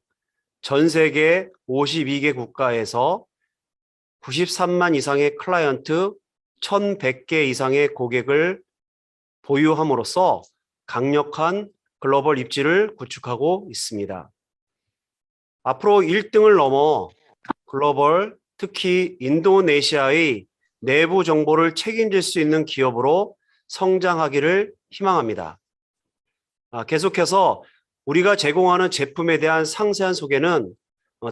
전 세계 52개 국가에서 93만 이상의 클라이언트, 1,100개 이상의 고객을 보유함으로써 강력한 글로벌 입지를 구축하고 있습니다. 앞으로 1등을 넘어 글로벌, 특히 인도네시아의 내부 정보를 책임질 수 있는 기업으로 성장하기를 희망합니다. 계속해서 우리가 제공하는 제품에 대한 상세한 소개는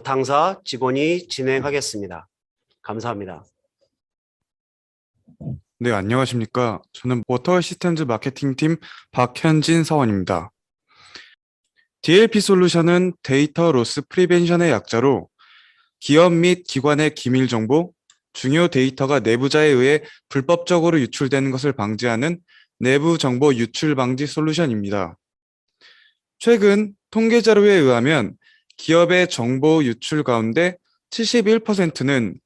당사 직원이 진행하겠습니다. 감사합니다. 네, 안녕하십니까. 저는 워터월 시스템즈 마케팅팀 박현진 사원입니다. DLP 솔루션은 데이터 로스 프리벤션의 약자로 기업 및 기관의 기밀 정보, 중요 데이터가 내부자에 의해 불법적으로 유출되는 것을 방지하는 내부 정보 유출 방지 솔루션입니다. 최근 통계 자료에 의하면 기업의 정보 유출 가운데 71%는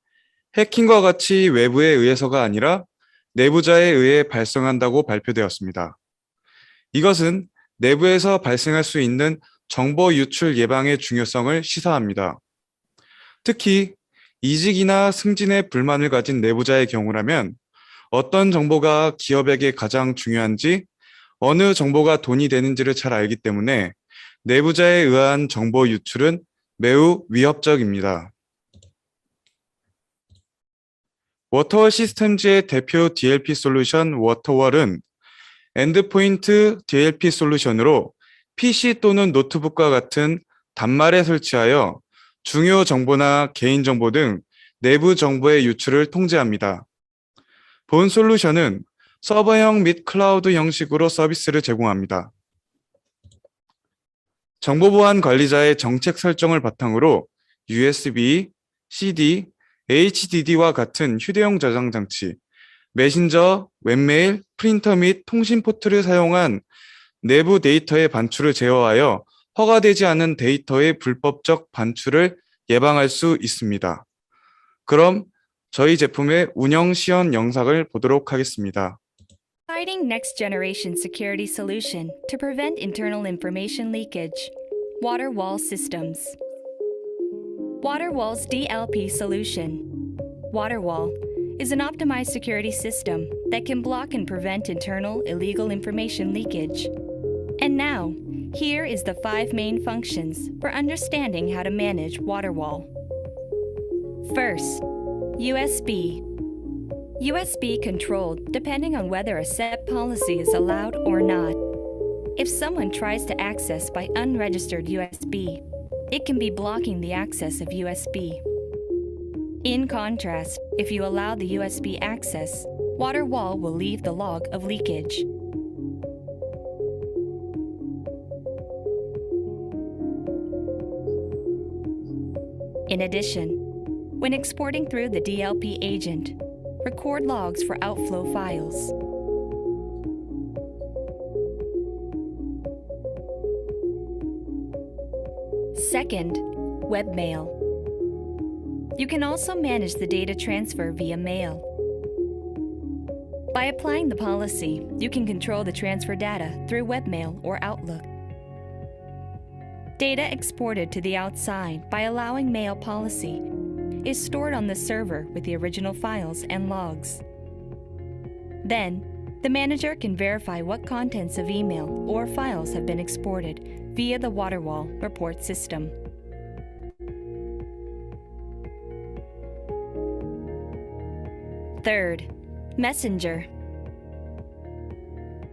해킹과 같이 외부에 의해서가 아니라 내부자에 의해 발생한다고 발표되었습니다. 이것은 내부에서 발생할 수 있는 정보 유출 예방의 중요성을 시사합니다. 특히 이직이나 승진에 불만을 가진 내부자의 경우라면 어떤 정보가 기업에게 가장 중요한지, 어느 정보가 돈이 되는지를 잘 알기 때문에 내부자에 의한 정보 유출은 매우 위협적입니다. 워터월 시스템즈의 대표 DLP 솔루션 워터월은 엔드포인트 DLP 솔루션으로 PC 또는 노트북과 같은 단말에 설치하여 중요 정보나 개인정보 등 내부 정보의 유출을 통제합니다. 본 솔루션은 서버형 및 클라우드 형식으로 서비스를 제공합니다. 정보보안 관리자의 정책 설정을 바탕으로 USB, CD, HDD와 같은 휴대용 저장 장치, 메신저, 웹메일, 프린터 및 통신 포트를 사용한 내부 데이터의 반출을 제어하여 허가되지 않은 데이터의 불법적 반출을 예방할 수 있습니다. 그럼 저희 제품의 운영 시연 영상을 보도록 하겠습니다. Providing next-generation security solution to prevent internal information leakage. WaterWall Systems. WaterWall's DLP solution. WaterWall is an optimized security system that can block and prevent internal illegal information leakage. And now, here is the 5 main functions for understanding how to manage WaterWall. First, USB. USB controlled depending on whether a set policy is allowed or not. If someone tries to access by unregistered USB, it can be blocking the access of USB. In contrast, if you allow the USB access, WaterWall will leave the log of leakage. In addition, when exporting through the DLP agent, record logs for outflow files. Second, webmail. You can also manage the data transfer via mail. By applying the policy, you can control the transfer data through webmail or Outlook. Data exported to the outside by allowing mail policy is stored on the server with the original files and logs. Then, the manager can verify what contents of email or files have been exported via the WaterWall report system. Third, Messenger.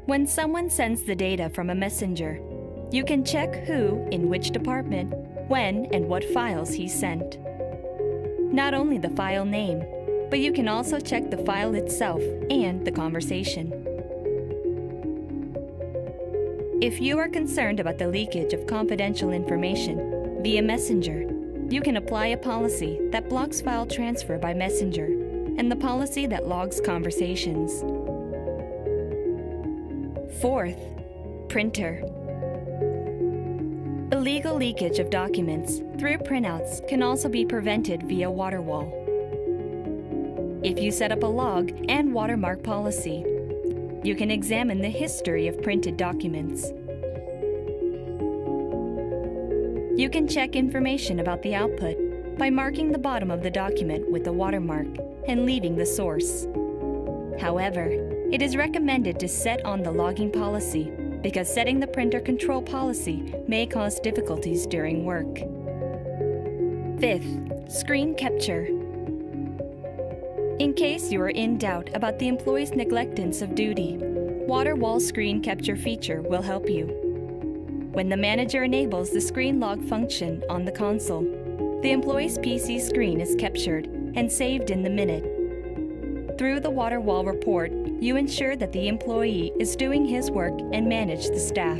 When someone sends the data from a messenger, you can check who, in which department, when, and what files he sent. Not only the file name, but you can also check the file itself and the conversation. If you are concerned about the leakage of confidential information via Messenger, you can apply a policy that blocks file transfer by Messenger and the policy that logs conversations. Fourth, printer. Illegal leakage of documents through printouts can also be prevented via WaterWall. If you set up a log and watermark policy, you can examine the history of printed documents. You can check information about the output by marking the bottom of the document with a watermark and leaving the source. However, it is recommended to set on the logging policy because setting the printer control policy may cause difficulties during work. Fifth, screen capture. In case you are in doubt about the employee's negligence of duty, WaterWall screen capture feature will help you. When the manager enables the screen log function on the console, the employee's PC screen is captured and saved in the minute. Through the WaterWall report, you ensure that the employee is doing his work and manage the staff.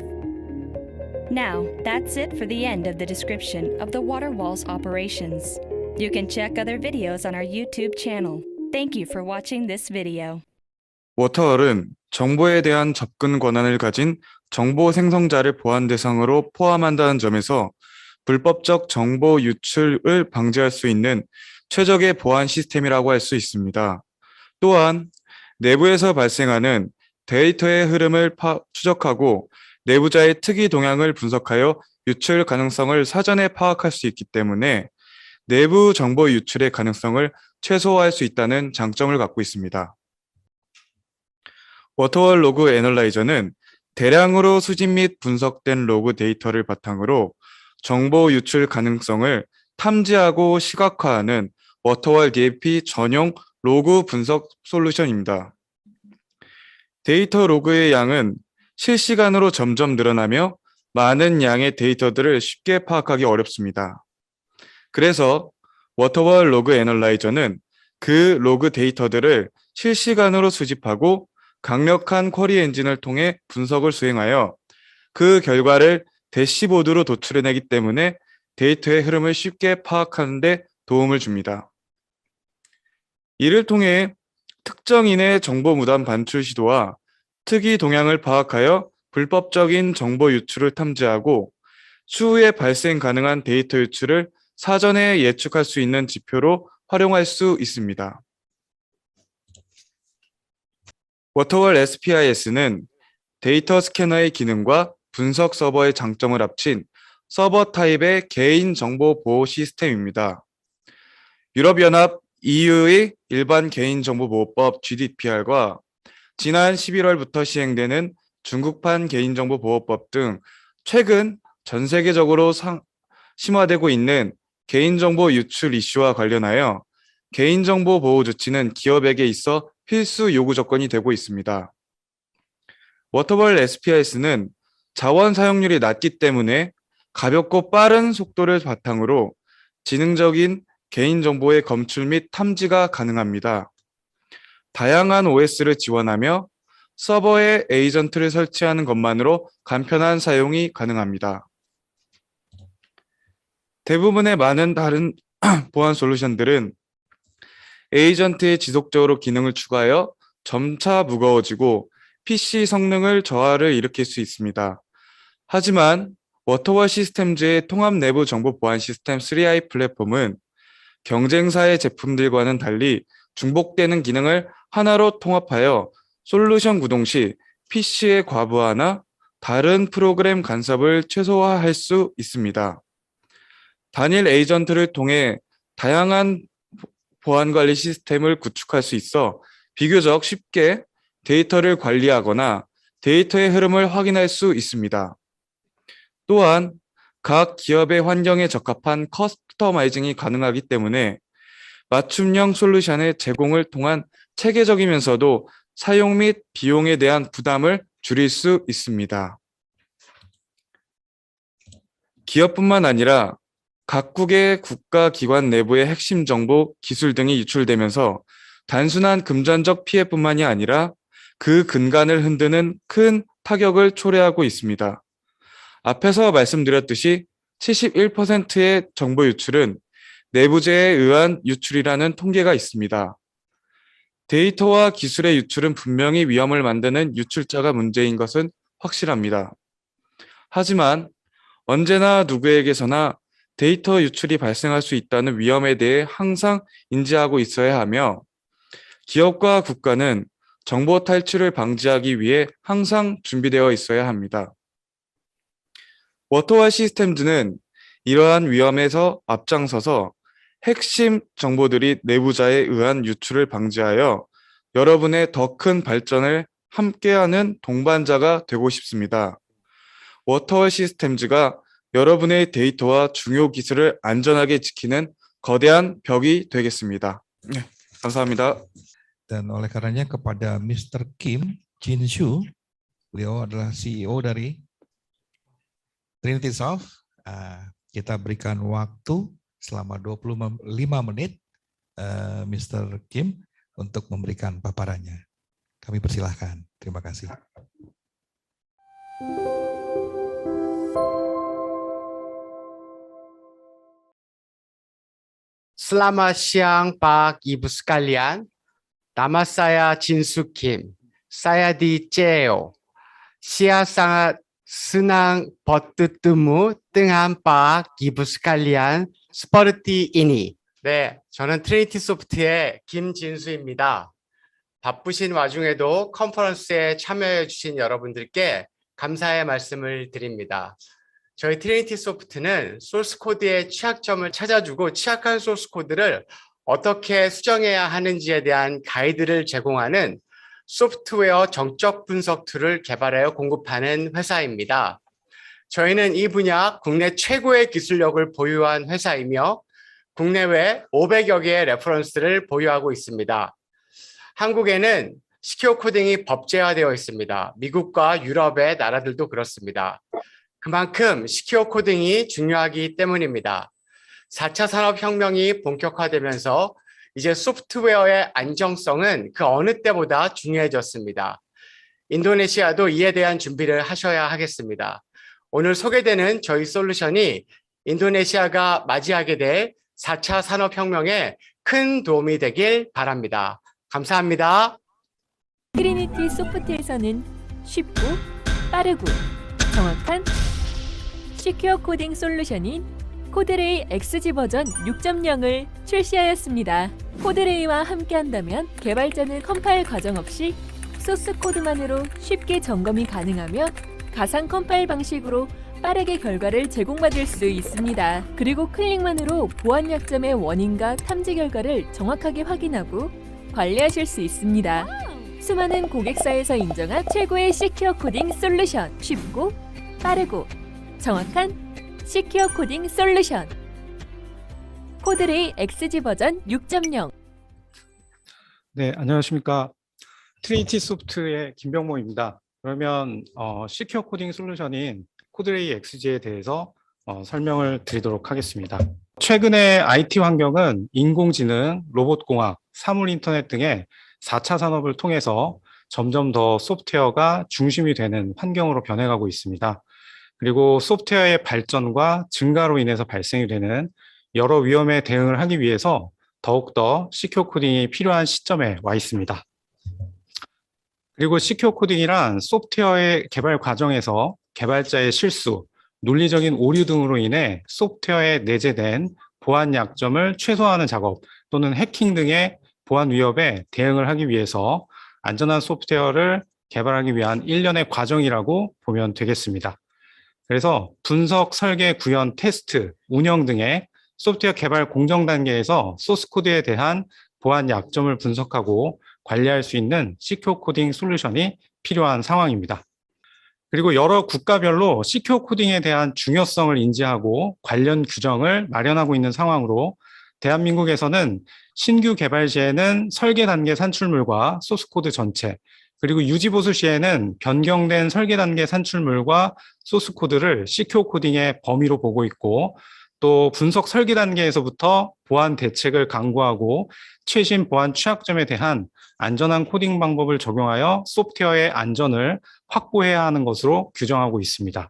Now, that's it for the end of the description of the WaterWall's operations. You can check other videos on our YouTube channel. Thank you for watching this video. 워터월은 정보에 대한 접근 권한을 가진 정보 생성자를 보안 대상으로 포함한다는 점에서 불법적 정보 유출을 방지할 수 있는 최적의 보안 시스템이라고 할 수 있습니다. 또한 내부에서 발생하는 데이터의 흐름을 추적하고 내부자의 특이 동향을 분석하여 유출 가능성을 사전에 파악할 수 있기 때문에 내부 정보 유출의 가능성을 최소화할 수 있다는 장점을 갖고 있습니다. 워터월 로그 애널라이저는 대량으로 수집 및 분석된 로그 데이터를 바탕으로 정보 유출 가능성을 탐지하고 시각화하는 워터월 DLP 전용 로그 분석 솔루션입니다. 데이터 로그의 양은 실시간으로 점점 늘어나며 많은 양의 데이터들을 쉽게 파악하기 어렵습니다. 그래서 워터월 로그 애널라이저는 그 로그 데이터들을 실시간으로 수집하고 강력한 쿼리 엔진을 통해 분석을 수행하여 그 결과를 대시보드로 도출해내기 때문에 데이터의 흐름을 쉽게 파악하는 데 도움을 줍니다. 이를 통해 특정인의 정보 무단 반출 시도와 특이 동향을 파악하여 불법적인 정보 유출을 탐지하고 추후에 발생 가능한 데이터 유출을 사전에 예측할 수 있는 지표로 활용할 수 있습니다. 워터월 SPIS는 데이터 스캐너의 기능과 분석 서버의 장점을 합친 서버 타입의 개인 정보 보호 시스템입니다. 유럽연합 EU의 일반 개인정보보호법 GDPR과 지난 11월부터 시행되는 중국판 개인정보보호법 등 최근 전 세계적으로 심화되고 있는 개인정보 유출 이슈와 관련하여 개인정보 보호 조치는 기업에게 있어 필수 요구 조건이 되고 있습니다. 워터월 SPIS는 자원 사용률이 낮기 때문에 가볍고 빠른 속도를 바탕으로 지능적인 개인정보의 검출 및 탐지가 가능합니다. 다양한 OS를 지원하며 서버에 에이전트를 설치하는 것만으로 간편한 사용이 가능합니다. 대부분의 많은 다른 보안 솔루션들은 에이전트에 지속적으로 기능을 추가하여 점차 무거워지고 PC 성능을 저하를 일으킬 수 있습니다. 하지만 워터월 시스템즈의 통합 내부 정보 보안 시스템 3i 플랫폼은 경쟁사의 제품들과는 달리 중복되는 기능을 하나로 통합하여 솔루션 구동 시 PC의 과부하나 다른 프로그램 간섭을 최소화할 수 있습니다. 단일 에이전트를 통해 다양한 보안 관리 시스템을 구축할 수 있어 비교적 쉽게 데이터를 관리하거나 데이터의 흐름을 확인할 수 있습니다. 또한 각 기업의 환경에 적합한 커스터마이징이 가능하기 때문에 맞춤형 솔루션의 제공을 통한 체계적이면서도 사용 및 비용에 대한 부담을 줄일 수 있습니다. 기업뿐만 아니라 각국의 국가기관 내부의 핵심 정보, 기술 등이 유출되면서 단순한 금전적 피해뿐만이 아니라 그 근간을 흔드는 큰 타격을 초래하고 있습니다. 앞에서 말씀드렸듯이 71%의 정보 유출은 내부재해에 의한 유출이라는 통계가 있습니다. 데이터와 기술의 유출은 분명히 위험을 만드는 유출자가 문제인 것은 확실합니다. 하지만 언제나 누구에게서나 데이터 유출이 발생할 수 있다는 위험에 대해 항상 인지하고 있어야 하며 기업과 국가는 정보 탈취를 방지하기 위해 항상 준비되어 있어야 합니다. 워터월 시스템즈는 이러한 위험에서 앞장서서 핵심 정보들이 내부자에 의한 유출을 방지하여 여러분의 더 큰 발전을 함께하는 동반자가 되고 싶습니다. 워터월 시스템즈가 여러분의 데이터와 중요 기술을 안전하게 지키는 거대한 벽이 되겠습니다. 네, 감사합니다. Dan oleh karenanya kepada Mr. Kim Jin-soo, beliau adalah CEO dari Trinitysoft, kita berikan waktu selama 25 menit Mr. Kim untuk memberikan paparannya. Kami persilahkan. Terima kasih. Selamat siang Pak Ibu sekalian. Nama saya Jin-soo Kim. Saya di CEO. Saya sangat senang bertemu dengan Pak Ibu sekalian seperti ini. 네, 저는 트리니티 소프트의 김진수입니다. 바쁘신 와중에도 컨퍼런스에 참여해 주신 여러분들께 감사의 말씀을 드립니다. 저희 트리니티 소프트는 소스 코드의 취약점을 찾아주고 취약한 소스 코드를 어떻게 수정해야 하는지에 대한 가이드를 제공하는 소프트웨어 정적 분석 툴을 개발하여 공급하는 회사입니다. 저희는 이 분야 국내 최고의 기술력을 보유한 회사이며 국내외 500여 개의 레퍼런스를 보유하고 있습니다. 한국에는 시큐어 코딩이 법제화되어 있습니다. 미국과 유럽의 나라들도 그렇습니다. 그만큼 시큐어 코딩이 중요하기 때문입니다. 4차 산업혁명이 본격화되면서 이제 소프트웨어의 안정성은 그 어느 때보다 중요해졌습니다. 인도네시아도 이에 대한 준비를 하셔야 하겠습니다. 오늘 소개되는 저희 솔루션이 인도네시아가 맞이하게 될 4차 산업혁명에 큰 도움이 되길 바랍니다. 감사합니다. 트리니티 소프트에서는 쉽고 빠르고 정확한 시큐어 코딩 솔루션인 코드레이 XG 버전 6.0을 출시하였습니다. 코드레이와 함께한다면 개발자는 컴파일 과정 없이 소스 코드만으로 쉽게 점검이 가능하며 가상 컴파일 방식으로 빠르게 결과를 제공받을 수 있습니다. 그리고 클릭만으로 보안 약점의 원인과 탐지 결과를 정확하게 확인하고 관리하실 수 있습니다. 수많은 고객사에서 인정한 최고의 시큐어 코딩 솔루션. 쉽고 빠르고 정확한 시큐어 코딩 솔루션. 코드레이 XG 버전 6.0. 네, 안녕하십니까. 트리니티 소프트의 김병모입니다. 그러면 시큐어 코딩 솔루션인 코드레이 XG에 대해서 설명을 드리도록 하겠습니다. 최근에 IT 환경은 인공지능, 로봇공학, 사물인터넷 등의 4차 산업을 통해서 점점 더 소프트웨어가 중심이 되는 환경으로 변해가고 있습니다. 그리고 소프트웨어의 발전과 증가로 인해서 발생이 되는 여러 위험에 대응을 하기 위해서 더욱더 시큐어 코딩이 필요한 시점에 와 있습니다. 그리고 시큐어 코딩이란 소프트웨어의 개발 과정에서 개발자의 실수, 논리적인 오류 등으로 인해 소프트웨어에 내재된 보안 약점을 최소화하는 작업 또는 해킹 등의 보안 위협에 대응을 하기 위해서 안전한 소프트웨어를 개발하기 위한 일련의 과정이라고 보면 되겠습니다. 그래서 분석, 설계, 구현, 테스트, 운영 등의 소프트웨어 개발 공정 단계에서 소스 코드에 대한 보안 약점을 분석하고 관리할 수 있는 시큐어 코딩 솔루션이 필요한 상황입니다. 그리고 여러 국가별로 시큐어 코딩에 대한 중요성을 인지하고 관련 규정을 마련하고 있는 상황으로 대한민국에서는 신규 개발 시에는 설계 단계 산출물과 소스 코드 전체, 그리고 유지 보수 시에는 변경된 설계 단계 산출물과 소스 코드를 시큐어 코딩의 범위로 보고 있고, 또 분석 설계 단계에서부터 보안 대책을 강구하고 최신 보안 취약점에 대한 안전한 코딩 방법을 적용하여 소프트웨어의 안전을 확보해야 하는 것으로 규정하고 있습니다.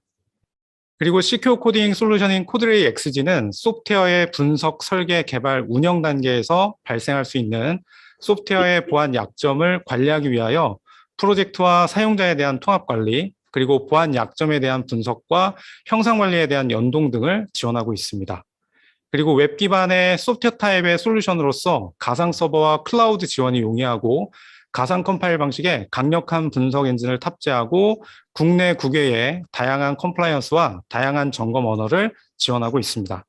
그리고 시큐어 코딩 솔루션인 코드레이 XG는 소프트웨어의 분석, 설계, 개발, 운영 단계에서 발생할 수 있는 소프트웨어의 보안 약점을 관리하기 위하여 프로젝트와 사용자에 대한 통합 관리, 그리고 보안 약점에 대한 분석과 형상 관리에 대한 연동 등을 지원하고 있습니다. 그리고 웹 기반의 소프트웨어 타입의 솔루션으로서 가상 서버와 클라우드 지원이 용이하고 가상 컴파일 방식의 강력한 분석 엔진을 탑재하고 국내 국외의 다양한 컴플라이언스와 다양한 점검 언어를 지원하고 있습니다.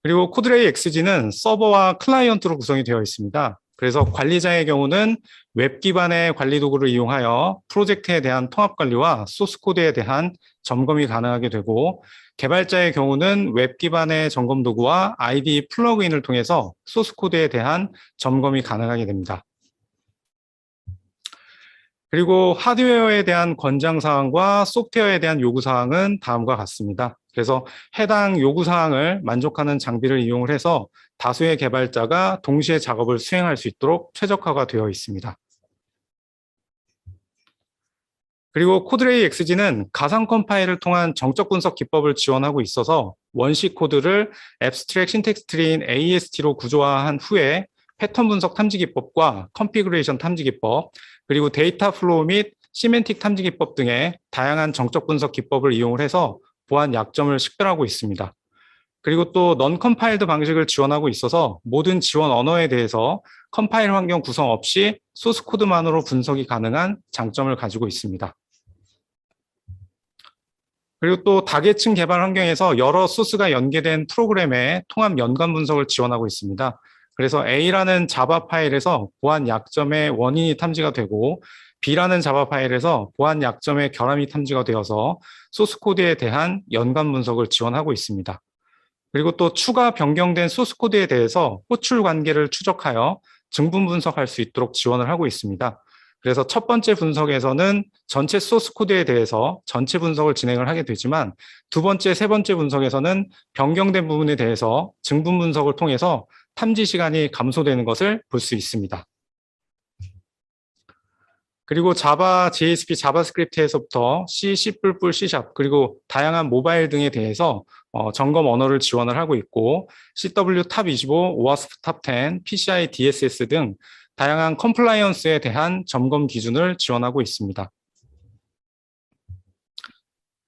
그리고 코드레이 XG는 서버와 클라이언트로 구성이 되어 있습니다. 그래서 관리자의 경우는 웹 기반의 관리 도구를 이용하여 프로젝트에 대한 통합 관리와 소스 코드에 대한 점검이 가능하게 되고, 개발자의 경우는 웹 기반의 점검 도구와 IDE 플러그인을 통해서 소스 코드에 대한 점검이 가능하게 됩니다. 그리고 하드웨어에 대한 권장사항과 소프트웨어에 대한 요구사항은 다음과 같습니다. 그래서 해당 요구사항을 만족하는 장비를 이용을 해서 다수의 개발자가 동시에 작업을 수행할 수 있도록 최적화가 되어 있습니다. 그리고 코드레이 XG는 가상 컴파일을 통한 정적 분석 기법을 지원하고 있어서 원시 코드를 앱스트랙 신텍스 트리인 AEST로 구조화한 후에 패턴 분석 탐지 기법과 컨피그레이션 탐지 기법, 그리고 데이터 플로우 및 시멘틱 탐지 기법 등의 다양한 정적 분석 기법을 이용을 해서 보안 약점을 식별하고 있습니다. 그리고 또 넌 컴파일드 방식을 지원하고 있어서 모든 지원 언어에 대해서 컴파일 환경 구성 없이 소스 코드만으로 분석이 가능한 장점을 가지고 있습니다. 그리고 또 다계층 개발 환경에서 여러 소스가 연계된 프로그램의 통합 연관 분석을 지원하고 있습니다. 그래서 A라는 자바 파일에서 보안 약점의 원인이 탐지가 되고 B라는 자바 파일에서 보안 약점의 결함이 탐지가 되어서 소스 코드에 대한 연관 분석을 지원하고 있습니다. 그리고 또 추가 변경된 소스 코드에 대해서 호출 관계를 추적하여 증분 분석할 수 있도록 지원을 하고 있습니다. 그래서 첫 번째 분석에서는 전체 소스 코드에 대해서 전체 분석을 진행을 하게 되지만 두 번째, 세 번째 분석에서는 변경된 부분에 대해서 증분 분석을 통해서 탐지 시간이 감소되는 것을 볼 수 있습니다. 그리고 자바, JSP, 자바스크립트에서부터 C, C++, C#, 그리고 다양한 모바일 등에 대해서 점검 언어를 지원을 하고 있고 CW 탑25, OWASP 탑10, PCI DSS 등 다양한 컴플라이언스에 대한 점검 기준을 지원하고 있습니다.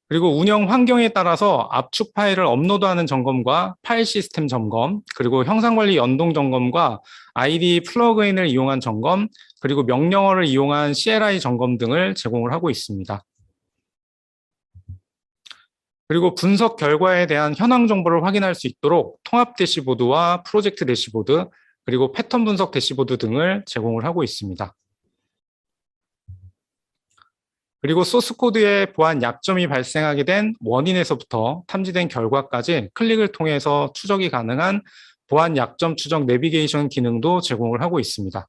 그리고 운영 환경에 따라서 압축 파일을 업로드하는 점검과 파일 시스템 점검, 그리고 형상관리 연동 점검과 IDE 플러그인을 이용한 점검, 그리고 명령어를 이용한 CLI 점검 등을 제공을 하고 있습니다. 그리고 분석 결과에 대한 현황 정보를 확인할 수 있도록 통합 대시보드와 프로젝트 대시보드, 그리고 패턴 분석 대시보드 등을 제공을 하고 있습니다. 그리고 소스 코드에 보안 약점이 발생하게 된 원인에서부터 탐지된 결과까지 클릭을 통해서 추적이 가능한 보안 약점 추적 내비게이션 기능도 제공을 하고 있습니다.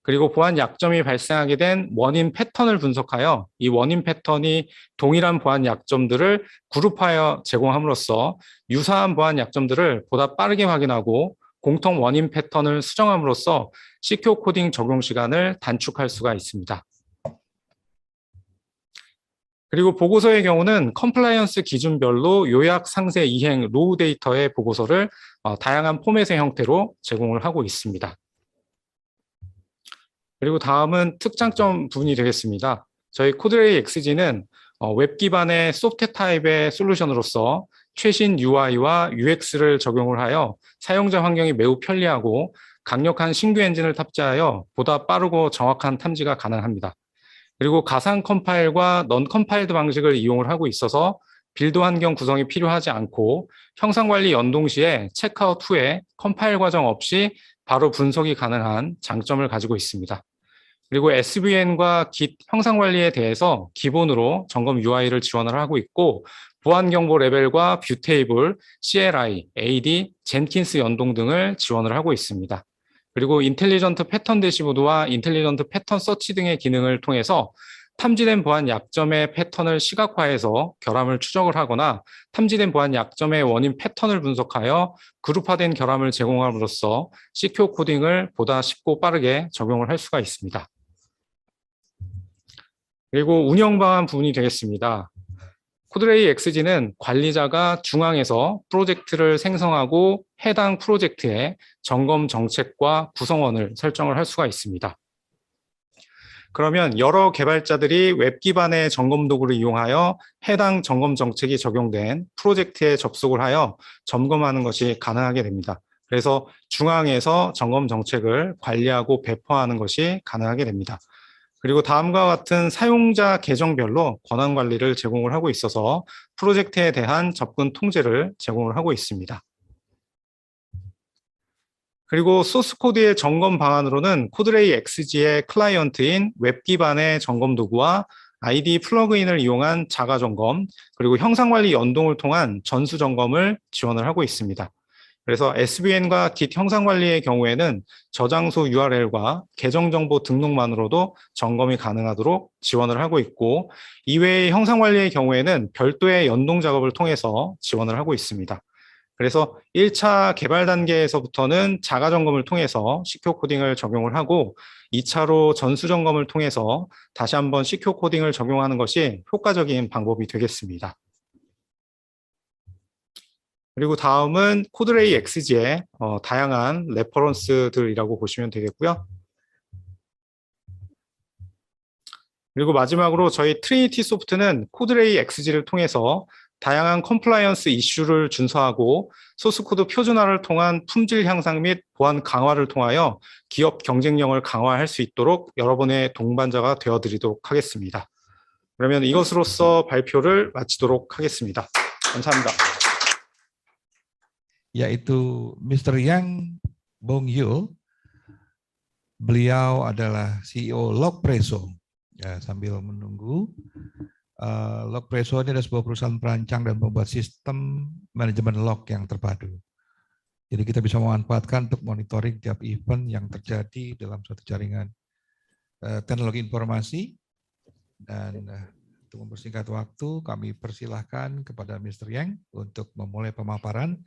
그리고 보안 약점이 발생하게 된 원인 패턴을 분석하여 이 원인 패턴이 동일한 보안 약점들을 그룹하여 제공함으로써 유사한 보안 약점들을 보다 빠르게 확인하고 공통 원인 패턴을 수정함으로써 시큐어 코딩 적용 시간을 단축할 수가 있습니다. 그리고 보고서의 경우는 컴플라이언스 기준별로 요약, 상세, 이행, 로우 데이터의 보고서를 다양한 포맷의 형태로 제공을 하고 있습니다. 그리고 다음은 특장점 부분이 되겠습니다. 저희 코드레이 XG는 웹 기반의 소프트웨어 타입의 솔루션으로서 최신 UI와 UX를 적용을 하여 사용자 환경이 매우 편리하고 강력한 신규 엔진을 탑재하여 보다 빠르고 정확한 탐지가 가능합니다. 그리고 가상 컴파일과 넌 컴파일드 방식을 이용을 하고 있어서 빌드 환경 구성이 필요하지 않고 형상 관리 연동 시에 체크아웃 후에 컴파일 과정 없이 바로 분석이 가능한 장점을 가지고 있습니다. 그리고 SVN과 Git 형상 관리에 대해서 기본으로 점검 UI를 지원을 하고 있고 보안 경보 레벨과 뷰 테이블, CLI, AD, 젠킨스 연동 등을 지원을 하고 있습니다. 그리고 인텔리전트 패턴 대시보드와 인텔리전트 패턴 서치 등의 기능을 통해서 탐지된 보안 약점의 패턴을 시각화해서 결함을 추적을 하거나 탐지된 보안 약점의 원인 패턴을 분석하여 그룹화된 결함을 제공함으로써 시큐어 코딩을 보다 쉽고 빠르게 적용을 할 수가 있습니다. 그리고 운영 방안 부분이 되겠습니다. 코드레이 XG는 관리자가 중앙에서 프로젝트를 생성하고 해당 프로젝트의 점검 정책과 구성원을 설정을 할 수가 있습니다. 그러면 여러 개발자들이 웹 기반의 점검 도구를 이용하여 해당 점검 정책이 적용된 프로젝트에 접속을 하여 점검하는 것이 가능하게 됩니다. 그래서 중앙에서 점검 정책을 관리하고 배포하는 것이 가능하게 됩니다. 그리고 다음과 같은 사용자 계정별로 권한 관리를 제공을 하고 있어서 프로젝트에 대한 접근 통제를 제공을 하고 있습니다. 그리고 소스 코드의 점검 방안으로는 코드레이 XG의 클라이언트인 웹 기반의 점검 도구와 IDE 플러그인을 이용한 자가 점검, 그리고 형상 관리 연동을 통한 전수 점검을 지원을 하고 있습니다. 그래서 SVN과 Git 형상 관리의 경우에는 저장소 URL과 계정 정보 등록만으로도 점검이 가능하도록 지원을 하고 있고, 이외의 형상 관리의 경우에는 별도의 연동 작업을 통해서 지원을 하고 있습니다. 그래서 1차 개발 단계에서부터는 자가 점검을 통해서 시큐어 코딩을 적용을 하고 2차로 전수 점검을 통해서 다시 한번 시큐어 코딩을 적용하는 것이 효과적인 방법이 되겠습니다. 그리고 다음은 코드레이 XG의 다양한 레퍼런스들이라고 보시면 되겠고요. 그리고 마지막으로 저희 트리니티 소프트는 코드레이 XG를 통해서 다양한 컴플라이언스 이슈를 준수하고 소스코드 표준화를 통한 품질 향상 및 보안 강화를 통하여 기업 경쟁력을 강화할 수 있도록 여러분의 동반자가 되어드리도록 하겠습니다. 그러면 이것으로써 발표를 마치도록 하겠습니다. 감사합니다. Yaitu Mr. Yang Bongyul. Beliau adalah CEO Logpresso. Ya, sambil menunggu, Logpresso ini adalah sebuah perusahaan perancang dan pembuat sistem manajemen log yang terpadu. Jadi kita bisa memanfaatkan untuk monitoring tiap event yang terjadi dalam suatu jaringan teknologi informasi. Dan untuk mempersingkat waktu, kami persilahkan kepada Mr. Yang untuk memulai pemaparan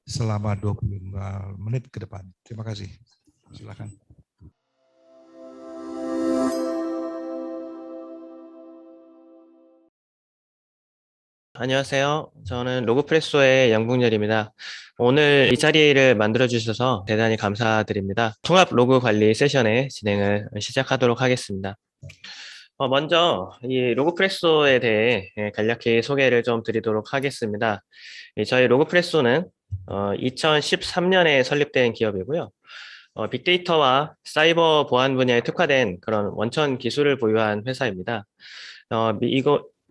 selama 25 menit ke depan. Terima kasih. Silakan. 안녕하세요. 저는 로그프레소의 양봉열입니다. 오늘 이 자리를 만들어주셔서 대단히 감사드립니다. 통합 로그 관리 세션의 진행을 시작하도록 하겠습니다. 먼저 이 로그프레소에 대해 간략히 소개를 좀 드리도록 하겠습니다. 저희 로그프레소는 2013년에 설립된 기업이고요. 빅데이터와 사이버 보안 분야에 특화된 그런 원천 기술을 보유한 회사입니다.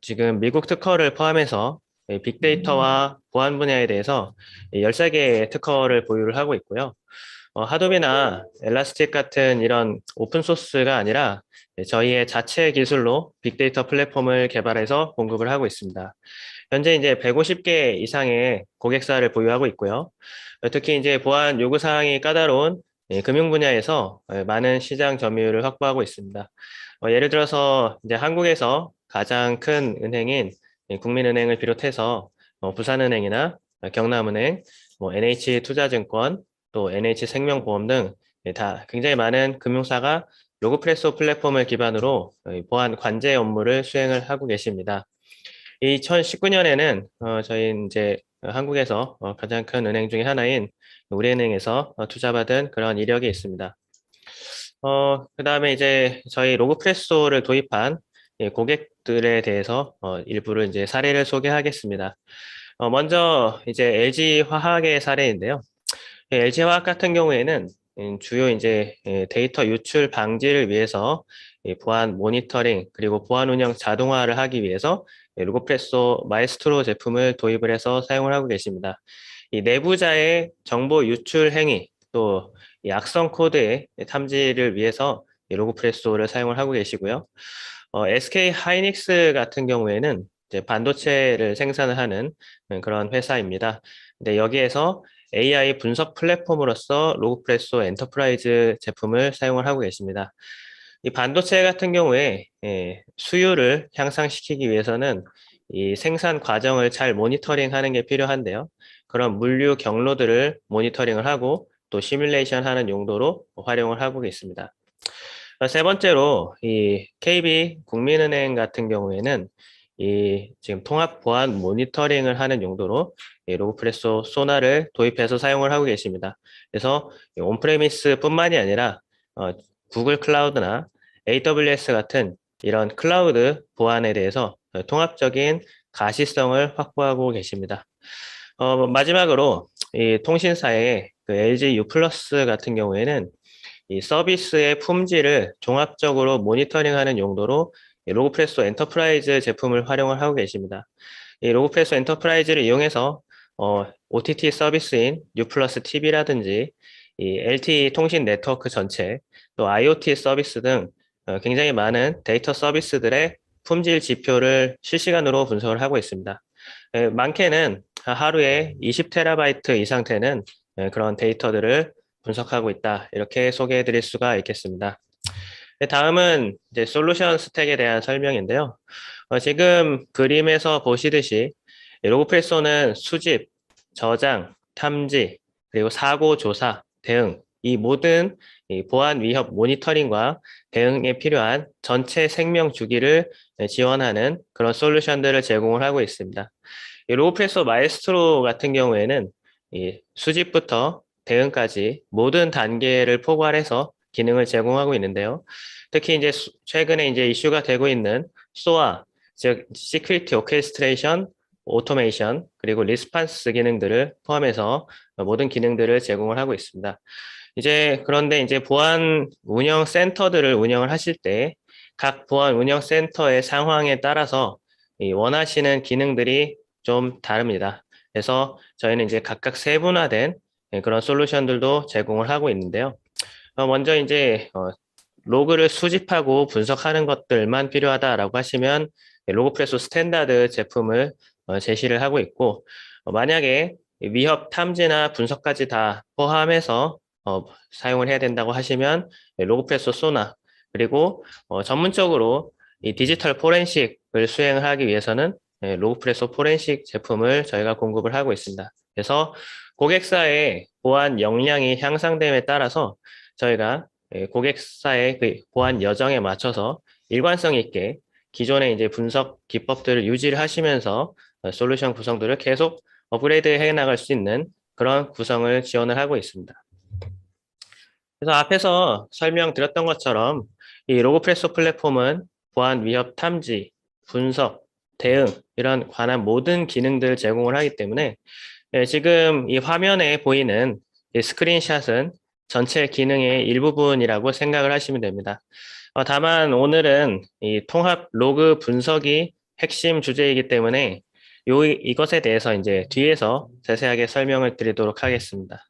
지금 미국 특허를 포함해서 빅데이터와 보안 분야에 대해서 13개의 특허를 보유를 하고 있고요. 하도비나 엘라스틱 같은 이런 오픈소스가 아니라 저희의 자체 기술로 빅데이터 플랫폼을 개발해서 공급을 하고 있습니다. 현재 이제 150개 이상의 고객사를 보유하고 있고요. 특히 이제 보안 요구사항이 까다로운 금융 분야에서 많은 시장 점유율을 확보하고 있습니다. 예를 들어서 이제 한국에서 가장 큰 은행인 국민은행을 비롯해서 부산은행이나 경남은행, NH투자증권, 또 NH생명보험 등 다 굉장히 많은 금융사가 로그프레소 플랫폼을 기반으로 보안 관제 업무를 수행을 하고 계십니다. 2019년에는 저희 이제 한국에서 가장 큰 은행 중에 하나인 우리은행에서 투자받은 그런 이력이 있습니다. 그다음에 이제 저희 로그프레소를 도입한 고객들에 대해서 일부를 이제 사례를 소개하겠습니다. 먼저 이제 LG화학의 사례인데요. LG화학 같은 경우에는 주요 이제 데이터 유출 방지를 위해서 보안 모니터링 그리고 보안 운영 자동화를 하기 위해서 로그프레소 마에스트로 제품을 도입을 해서 사용을 하고 계십니다. 이 내부자의 정보 유출 행위 또 이 악성 코드의 탐지를 위해서 이 로그프레소를 사용을 하고 계시고요. SK 하이닉스 같은 경우에는 이제 반도체를 생산을 하는 그런 회사입니다. 근데 여기에서 AI 분석 플랫폼으로서 로그프레소 엔터프라이즈 제품을 사용을 하고 계십니다. 이 반도체 같은 경우에 수율을 향상시키기 위해서는 이 생산 과정을 잘 모니터링하는 게 필요한데요. 그런 물류 경로들을 모니터링을 하고 또 시뮬레이션 하는 용도로 활용을 하고 있습니다. 세 번째로 이 KB 국민은행 같은 경우에는 이 지금 통합 보안 모니터링을 하는 용도로 이 로그프레소 소나를 도입해서 사용을 하고 계십니다. 그래서 온프레미스뿐만이 아니라 구글 클라우드나 AWS 같은 이런 클라우드 보안에 대해서 통합적인 가시성을 확보하고 계십니다. 마지막으로 이 통신사의 그 LG U+ 같은 경우에는 이 서비스의 품질을 종합적으로 모니터링하는 용도로 이 로그프레소 엔터프라이즈 제품을 활용을 하고 계십니다. 이 로그프레소 엔터프라이즈를 이용해서 OTT 서비스인 U+ TV라든지 이 LTE 통신 네트워크 전체, 또 IoT 서비스 등 굉장히 많은 데이터 서비스들의 품질 지표를 실시간으로 분석을 하고 있습니다. 많게는 하루에 20TB 이상 되는 그런 데이터들을 분석하고 있다. 이렇게 소개해 드릴 수가 있겠습니다. 다음은 이제 솔루션 스택에 대한 설명인데요. 지금 그림에서 보시듯이 로그프레소는 수집, 저장, 탐지, 그리고 사고 조사, 대응 이 모든 이 보안 위협 모니터링과 대응에 필요한 전체 생명 주기를 지원하는 그런 솔루션들을 제공을 하고 있습니다. 이 로그프레소 마에스트로 같은 경우에는 이 수집부터 대응까지 모든 단계를 포괄해서 기능을 제공하고 있는데요. 특히 이제 최근에 이제 이슈가 되고 있는 SOA, 즉 Security Orchestration, Automation, 그리고 리스판스 기능들을 포함해서 모든 기능들을 제공을 하고 있습니다. 그런데 이제 보안 운영 센터들을 운영을 하실 때 각 보안 운영 센터의 상황에 따라서 이 원하시는 기능들이 좀 다릅니다. 그래서 저희는 이제 각각 세분화된 그런 솔루션들도 제공을 하고 있는데요. 먼저 이제 로그를 수집하고 분석하는 것들만 필요하다라고 하시면 로그프레소 스탠다드 제품을 제시를 하고 있고, 만약에 위협 탐지나 분석까지 다 포함해서 사용을 해야 된다고 하시면 로그프레소 소나, 그리고 전문적으로 이 디지털 포렌식을 수행을 하기 위해서는 로그프레소 포렌식 제품을 저희가 공급을 하고 있습니다. 그래서 고객사의 보안 역량이 향상됨에 따라서 저희가 고객사의 그 보안 여정에 맞춰서 일관성 있게 기존의 이제 분석 기법들을 유지를 하시면서 솔루션 구성들을 계속 업그레이드 해 나갈 수 있는 그런 구성을 지원을 하고 있습니다. 그래서 앞에서 설명드렸던 것처럼 이 로그프레소 플랫폼은 보안 위협 탐지, 분석, 대응 이런 관한 모든 기능들을 제공을 하기 때문에 지금 이 화면에 보이는 이 스크린샷은 전체 기능의 일부분이라고 생각을 하시면 됩니다. 다만 오늘은 이 통합 로그 분석이 핵심 주제이기 때문에 이것에 대해서 이제 뒤에서 자세하게 설명을 드리도록 하겠습니다.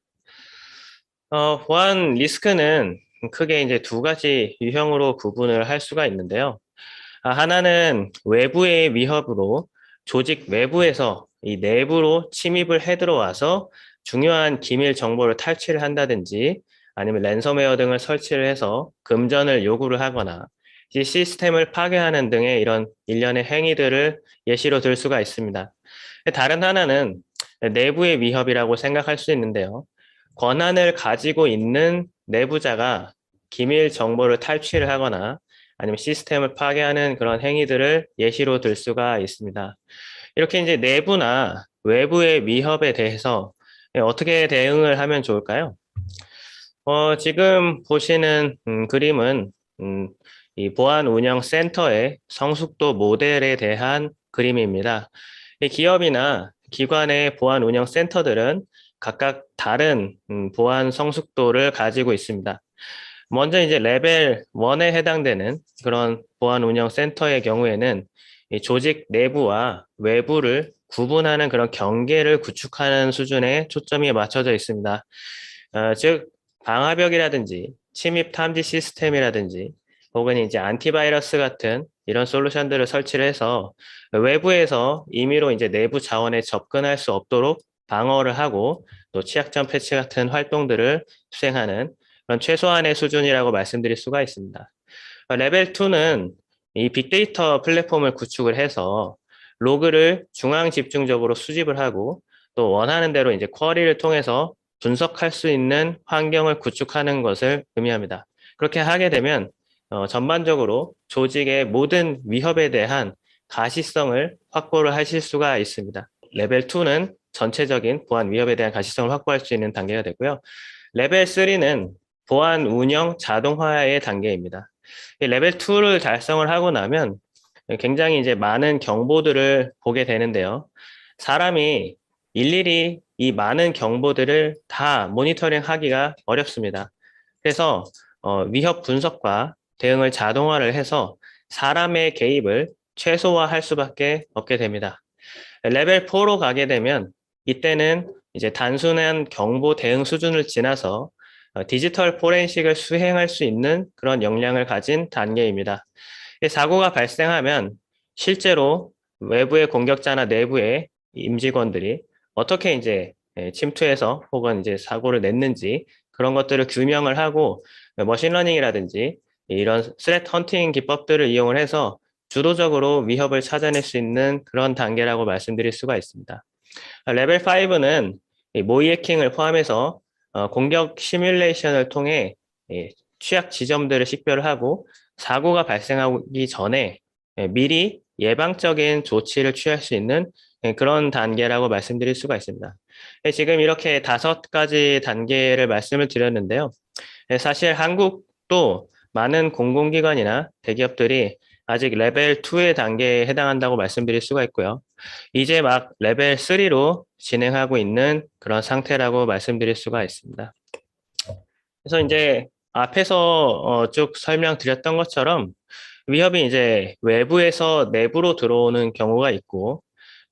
보안 리스크는 크게 이제 두 가지 유형으로 구분을 할 수가 있는데요. 하나는 외부의 위협으로 조직 외부에서 이 내부로 침입을 해 들어와서 중요한 기밀 정보를 탈취를 한다든지 아니면 랜섬웨어 등을 설치를 해서 금전을 요구를 하거나 이 시스템을 파괴하는 등의 이런 일련의 행위들을 예시로 들 수가 있습니다. 다른 하나는 내부의 위협이라고 생각할 수 있는데요. 권한을 가지고 있는 내부자가 기밀 정보를 탈취를 하거나 아니면 시스템을 파괴하는 그런 행위들을 예시로 들 수가 있습니다. 이렇게 이제 내부나 외부의 위협에 대해서 어떻게 대응을 하면 좋을까요? 지금 보시는 그림은 이 보안 운영 센터의 성숙도 모델에 대한 그림입니다. 이 기업이나 기관의 보안 운영 센터들은 각각 다른 보안 성숙도를 가지고 있습니다. 먼저 이제 레벨 1에 해당되는 그런 보안 운영 센터의 경우에는 이 조직 내부와 외부를 구분하는 그런 경계를 구축하는 수준에 초점이 맞춰져 있습니다. 즉 방화벽이라든지 침입 탐지 시스템이라든지 혹은 이제 안티바이러스 같은 이런 솔루션들을 설치를 해서 외부에서 임의로 이제 내부 자원에 접근할 수 없도록 방어를 하고 또 취약점 패치 같은 활동들을 수행하는 그런 최소한의 수준이라고 말씀드릴 수가 있습니다. 레벨 2는 이 빅데이터 플랫폼을 구축을 해서 로그를 중앙 집중적으로 수집을 하고 또 원하는 대로 이제 쿼리를 통해서 분석할 수 있는 환경을 구축하는 것을 의미합니다. 그렇게 하게 되면 전반적으로 조직의 모든 위협에 대한 가시성을 확보를 하실 수가 있습니다. 레벨 2는 전체적인 보안 위협에 대한 가시성을 확보할 수 있는 단계가 되고요. 레벨 3는 보안 운영 자동화의 단계입니다. 이 레벨 2를 달성을 하고 나면 굉장히 이제 많은 경보들을 보게 되는데요. 사람이 일일이 이 많은 경보들을 다 모니터링 하기가 어렵습니다. 그래서 위협 분석과 대응을 자동화를 해서 사람의 개입을 최소화할 수밖에 없게 됩니다. 레벨 4로 가게 되면 이때는 이제 단순한 경보 대응 수준을 지나서 디지털 포렌식을 수행할 수 있는 그런 역량을 가진 단계입니다. 사고가 발생하면 실제로 외부의 공격자나 내부의 임직원들이 어떻게 이제 침투해서 혹은 이제 사고를 냈는지 그런 것들을 규명을 하고 머신러닝이라든지 이런 스레트 헌팅 기법들을 이용을 해서 주도적으로 위협을 찾아낼 수 있는 그런 단계라고 말씀드릴 수가 있습니다. 레벨 5는 모의 해킹을 포함해서 공격 시뮬레이션을 통해 취약 지점들을 식별을 하고 사고가 발생하기 전에 미리 예방적인 조치를 취할 수 있는 그런 단계라고 말씀드릴 수가 있습니다. 지금 이렇게 5가지 단계를 말씀을 드렸는데요. 사실 한국도 많은 공공기관이나 대기업들이 아직 레벨 2의 단계에 해당한다고 말씀드릴 수가 있고요. 이제 막 레벨 3로 진행하고 있는 그런 상태라고 말씀드릴 수가 있습니다. 그래서 이제 앞에서 쭉 설명드렸던 것처럼 위협이 이제 외부에서 내부로 들어오는 경우가 있고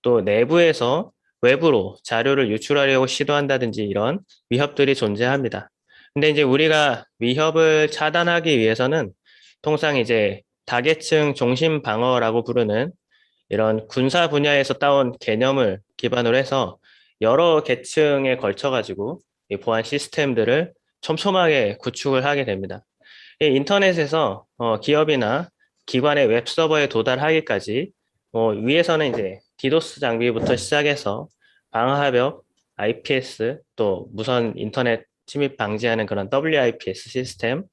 또 내부에서 외부로 자료를 유출하려고 시도한다든지 이런 위협들이 존재합니다. 근데 이제 우리가 위협을 차단하기 위해서는 통상 이제 다계층 종신 방어라고 부르는 이런 군사 분야에서 따온 개념을 기반으로 해서 여러 계층에 걸쳐 가지고 이 보안 시스템들을 촘촘하게 구축을 하게 됩니다. 이 인터넷에서 기업이나 기관의 웹 서버에 도달하기까지 위에서는 이제 디도스 장비부터 시작해서 방화벽, IPS, 또 무선 인터넷 침입 방지하는 그런 WIPS 시스템,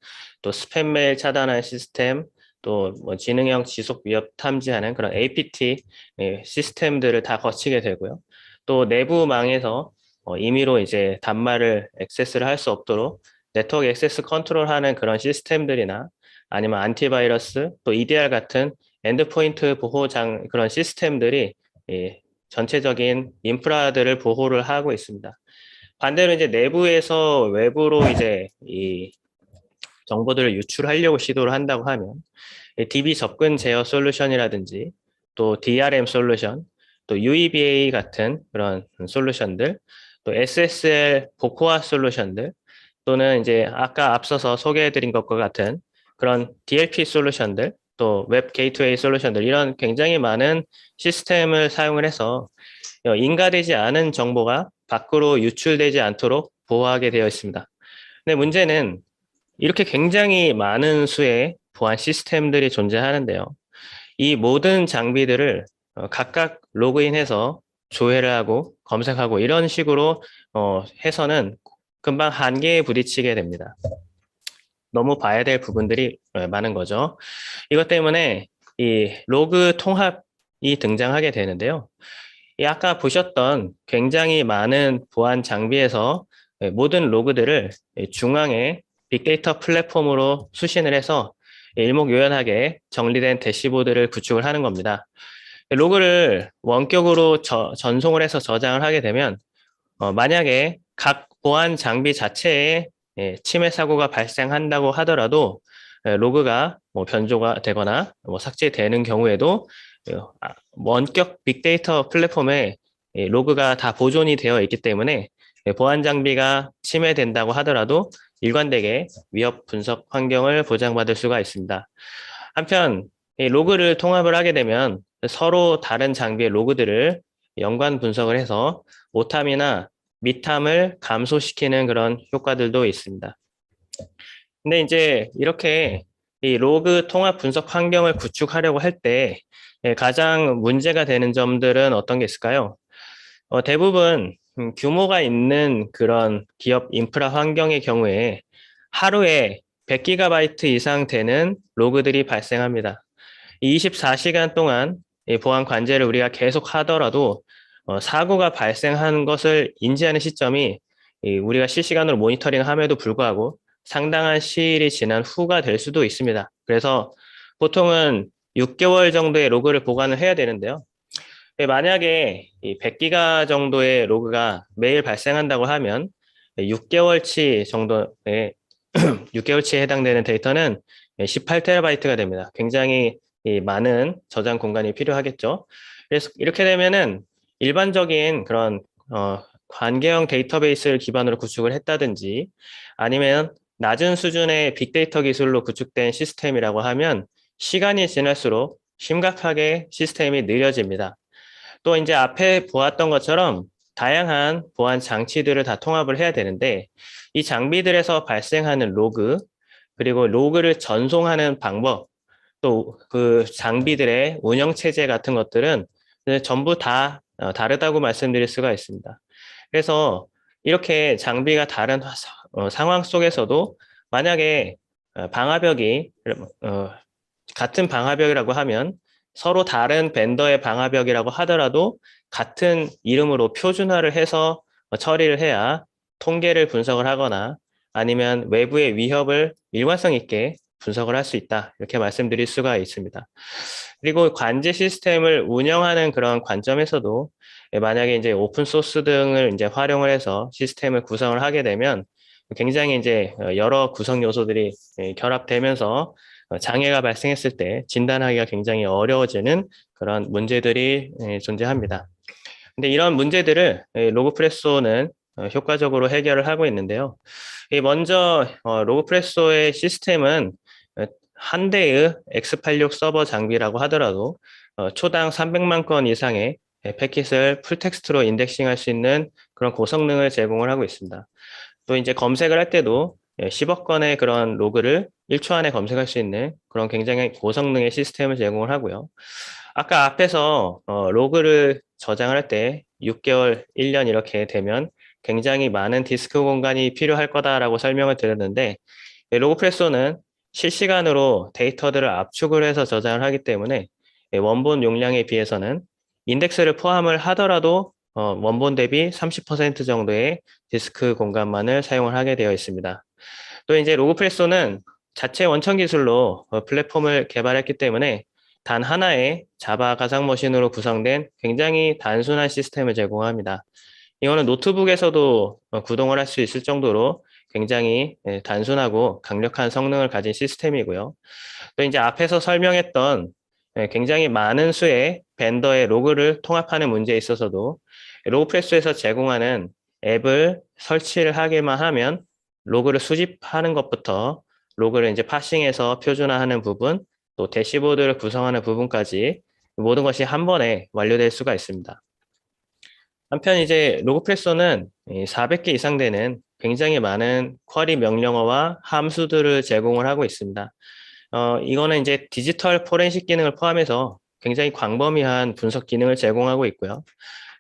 또 스팸 메일 차단하는 시스템, 또 뭐 지능형 지속 위협 탐지하는 그런 APT 시스템들을 다 거치게 되고요. 또 내부망에서 임의로 이제 단말을 액세스를 할 수 없도록 네트워크 액세스 컨트롤하는 그런 시스템들이나 아니면 안티바이러스, 또 EDR 같은 엔드포인트 보호장 그런 시스템들이 전체적인 인프라들을 보호를 하고 있습니다. 반대로 이제 내부에서 외부로 이제 이 정보들을 유출하려고 시도를 한다고 하면 DB 접근 제어 솔루션이라든지 또 DRM 솔루션, 또 UEBA 같은 그런 솔루션들, 또 SSL 복호화 솔루션들, 또는 이제 아까 앞서서 소개해드린 것과 같은 그런 DLP 솔루션들, 또 웹 게이트웨이 솔루션들 이런 굉장히 많은 시스템을 사용을 해서 인가되지 않은 정보가 밖으로 유출되지 않도록 보호하게 되어 있습니다. 근데 문제는 이렇게 굉장히 많은 수의 보안 시스템들이 존재하는데요. 이 모든 장비들을 각각 로그인해서 조회를 하고 검색하고 이런 식으로 해서는 금방 한계에 부딪히게 됩니다. 너무 봐야 될 부분들이 많은 거죠. 이것 때문에 이 로그 통합이 등장하게 되는데요. 이 아까 보셨던 굉장히 많은 보안 장비에서 모든 로그들을 중앙에 빅데이터 플랫폼으로 수신을 해서 일목요연하게 정리된 대시보드를 구축을 하는 겁니다. 로그를 원격으로 전송을 해서 저장을 하게 되면 만약에 각 보안 장비 자체에 침해 사고가 발생한다고 하더라도 로그가 뭐 변조가 되거나 뭐 삭제되는 경우에도 원격 빅데이터 플랫폼에 로그가 다 보존이 되어 있기 때문에 보안 장비가 침해된다고 하더라도 일관되게 위협 분석 환경을 보장받을 수가 있습니다. 한편 이 로그를 통합을 하게 되면 서로 다른 장비의 로그들을 연관 분석을 해서 오탐이나 미탐을 감소시키는 그런 효과들도 있습니다. 근데 이제 이렇게 이 로그 통합 분석 환경을 구축하려고 할 때 가장 문제가 되는 점들은 어떤 게 있을까요? 대부분 규모가 있는 그런 기업 인프라 환경의 경우에 하루에 100GB 이상 되는 로그들이 발생합니다. 24시간 동안 이 보안 관제를 우리가 계속 하더라도 사고가 발생한 것을 인지하는 시점이 우리가 실시간으로 모니터링함에도 불구하고 상당한 시일이 지난 후가 될 수도 있습니다. 그래서 보통은 6개월 정도의 로그를 보관을 해야 되는데요. 만약에 이 100기가 정도의 로그가 매일 발생한다고 하면 6개월치 정도의 6개월치에 해당되는 데이터는 18TB가 됩니다. 굉장히 많은 저장 공간이 필요하겠죠. 그래서 이렇게 되면은 일반적인 그런 관계형 데이터베이스를 기반으로 구축을 했다든지 아니면 낮은 수준의 빅데이터 기술로 구축된 시스템이라고 하면 시간이 지날수록 심각하게 시스템이 느려집니다. 또 이제 앞에 보았던 것처럼 다양한 보안 장치들을 다 통합을 해야 되는데 이 장비들에서 발생하는 로그 그리고 로그를 전송하는 방법 또 그 장비들의 운영 체제 같은 것들은 전부 다 다르다고 말씀드릴 수가 있습니다. 그래서 이렇게 장비가 다른 상황 속에서도 만약에 방화벽이 같은 방화벽이라고 하면 서로 다른 벤더의 방화벽이라고 하더라도 같은 이름으로 표준화를 해서 처리를 해야 통계를 분석을 하거나 아니면 외부의 위협을 일관성 있게 분석을 할 수 있다. 이렇게 말씀드릴 수가 있습니다. 그리고 관제 시스템을 운영하는 그런 관점에서도 만약에 이제 오픈 소스 등을 이제 활용을 해서 시스템을 구성을 하게 되면 굉장히 이제 여러 구성 요소들이 결합되면서 장애가 발생했을 때 진단하기가 굉장히 어려워지는 그런 문제들이 존재합니다. 근데 이런 문제들을 로그프레소는 효과적으로 해결을 하고 있는데요. 먼저 로그프레소의 시스템은 한 대의 X86 서버 장비라고 하더라도 초당 300만 건 이상의 패킷을 풀텍스트로 인덱싱할 수 있는 그런 고성능을 제공을 하고 있습니다. 또 이제 검색을 할 때도 10억 건의 그런 로그를 1초 안에 검색할 수 있는 그런 굉장히 고성능의 시스템을 제공을 하고요. 아까 앞에서 로그를 저장을 할 때 6개월, 1년 이렇게 되면 굉장히 많은 디스크 공간이 필요할 거다라고 설명을 드렸는데 로그프레소는 실시간으로 데이터들을 압축을 해서 저장을 하기 때문에 원본 용량에 비해서는 인덱스를 포함을 하더라도 원본 대비 30% 정도의 디스크 공간만을 사용을 하게 되어 있습니다. 또 이제 로그프레소는 자체 원천 기술로 플랫폼을 개발했기 때문에 단 하나의 자바 가상 머신으로 구성된 굉장히 단순한 시스템을 제공합니다. 이거는 노트북에서도 구동을 할 수 있을 정도로 굉장히 단순하고 강력한 성능을 가진 시스템이고요. 또 이제 앞에서 설명했던 굉장히 많은 수의 벤더의 로그를 통합하는 문제에 있어서도 로그프레소에서 제공하는 앱을 설치를 하기만 하면 로그를 수집하는 것부터 로그를 이제 파싱해서 표준화하는 부분, 또 대시보드를 구성하는 부분까지 모든 것이 한 번에 완료될 수가 있습니다. 한편 이제 로그프레소는 400개 이상 되는 굉장히 많은 쿼리 명령어와 함수들을 제공을 하고 있습니다. 이거는 이제 디지털 포렌식 기능을 포함해서 굉장히 광범위한 분석 기능을 제공하고 있고요.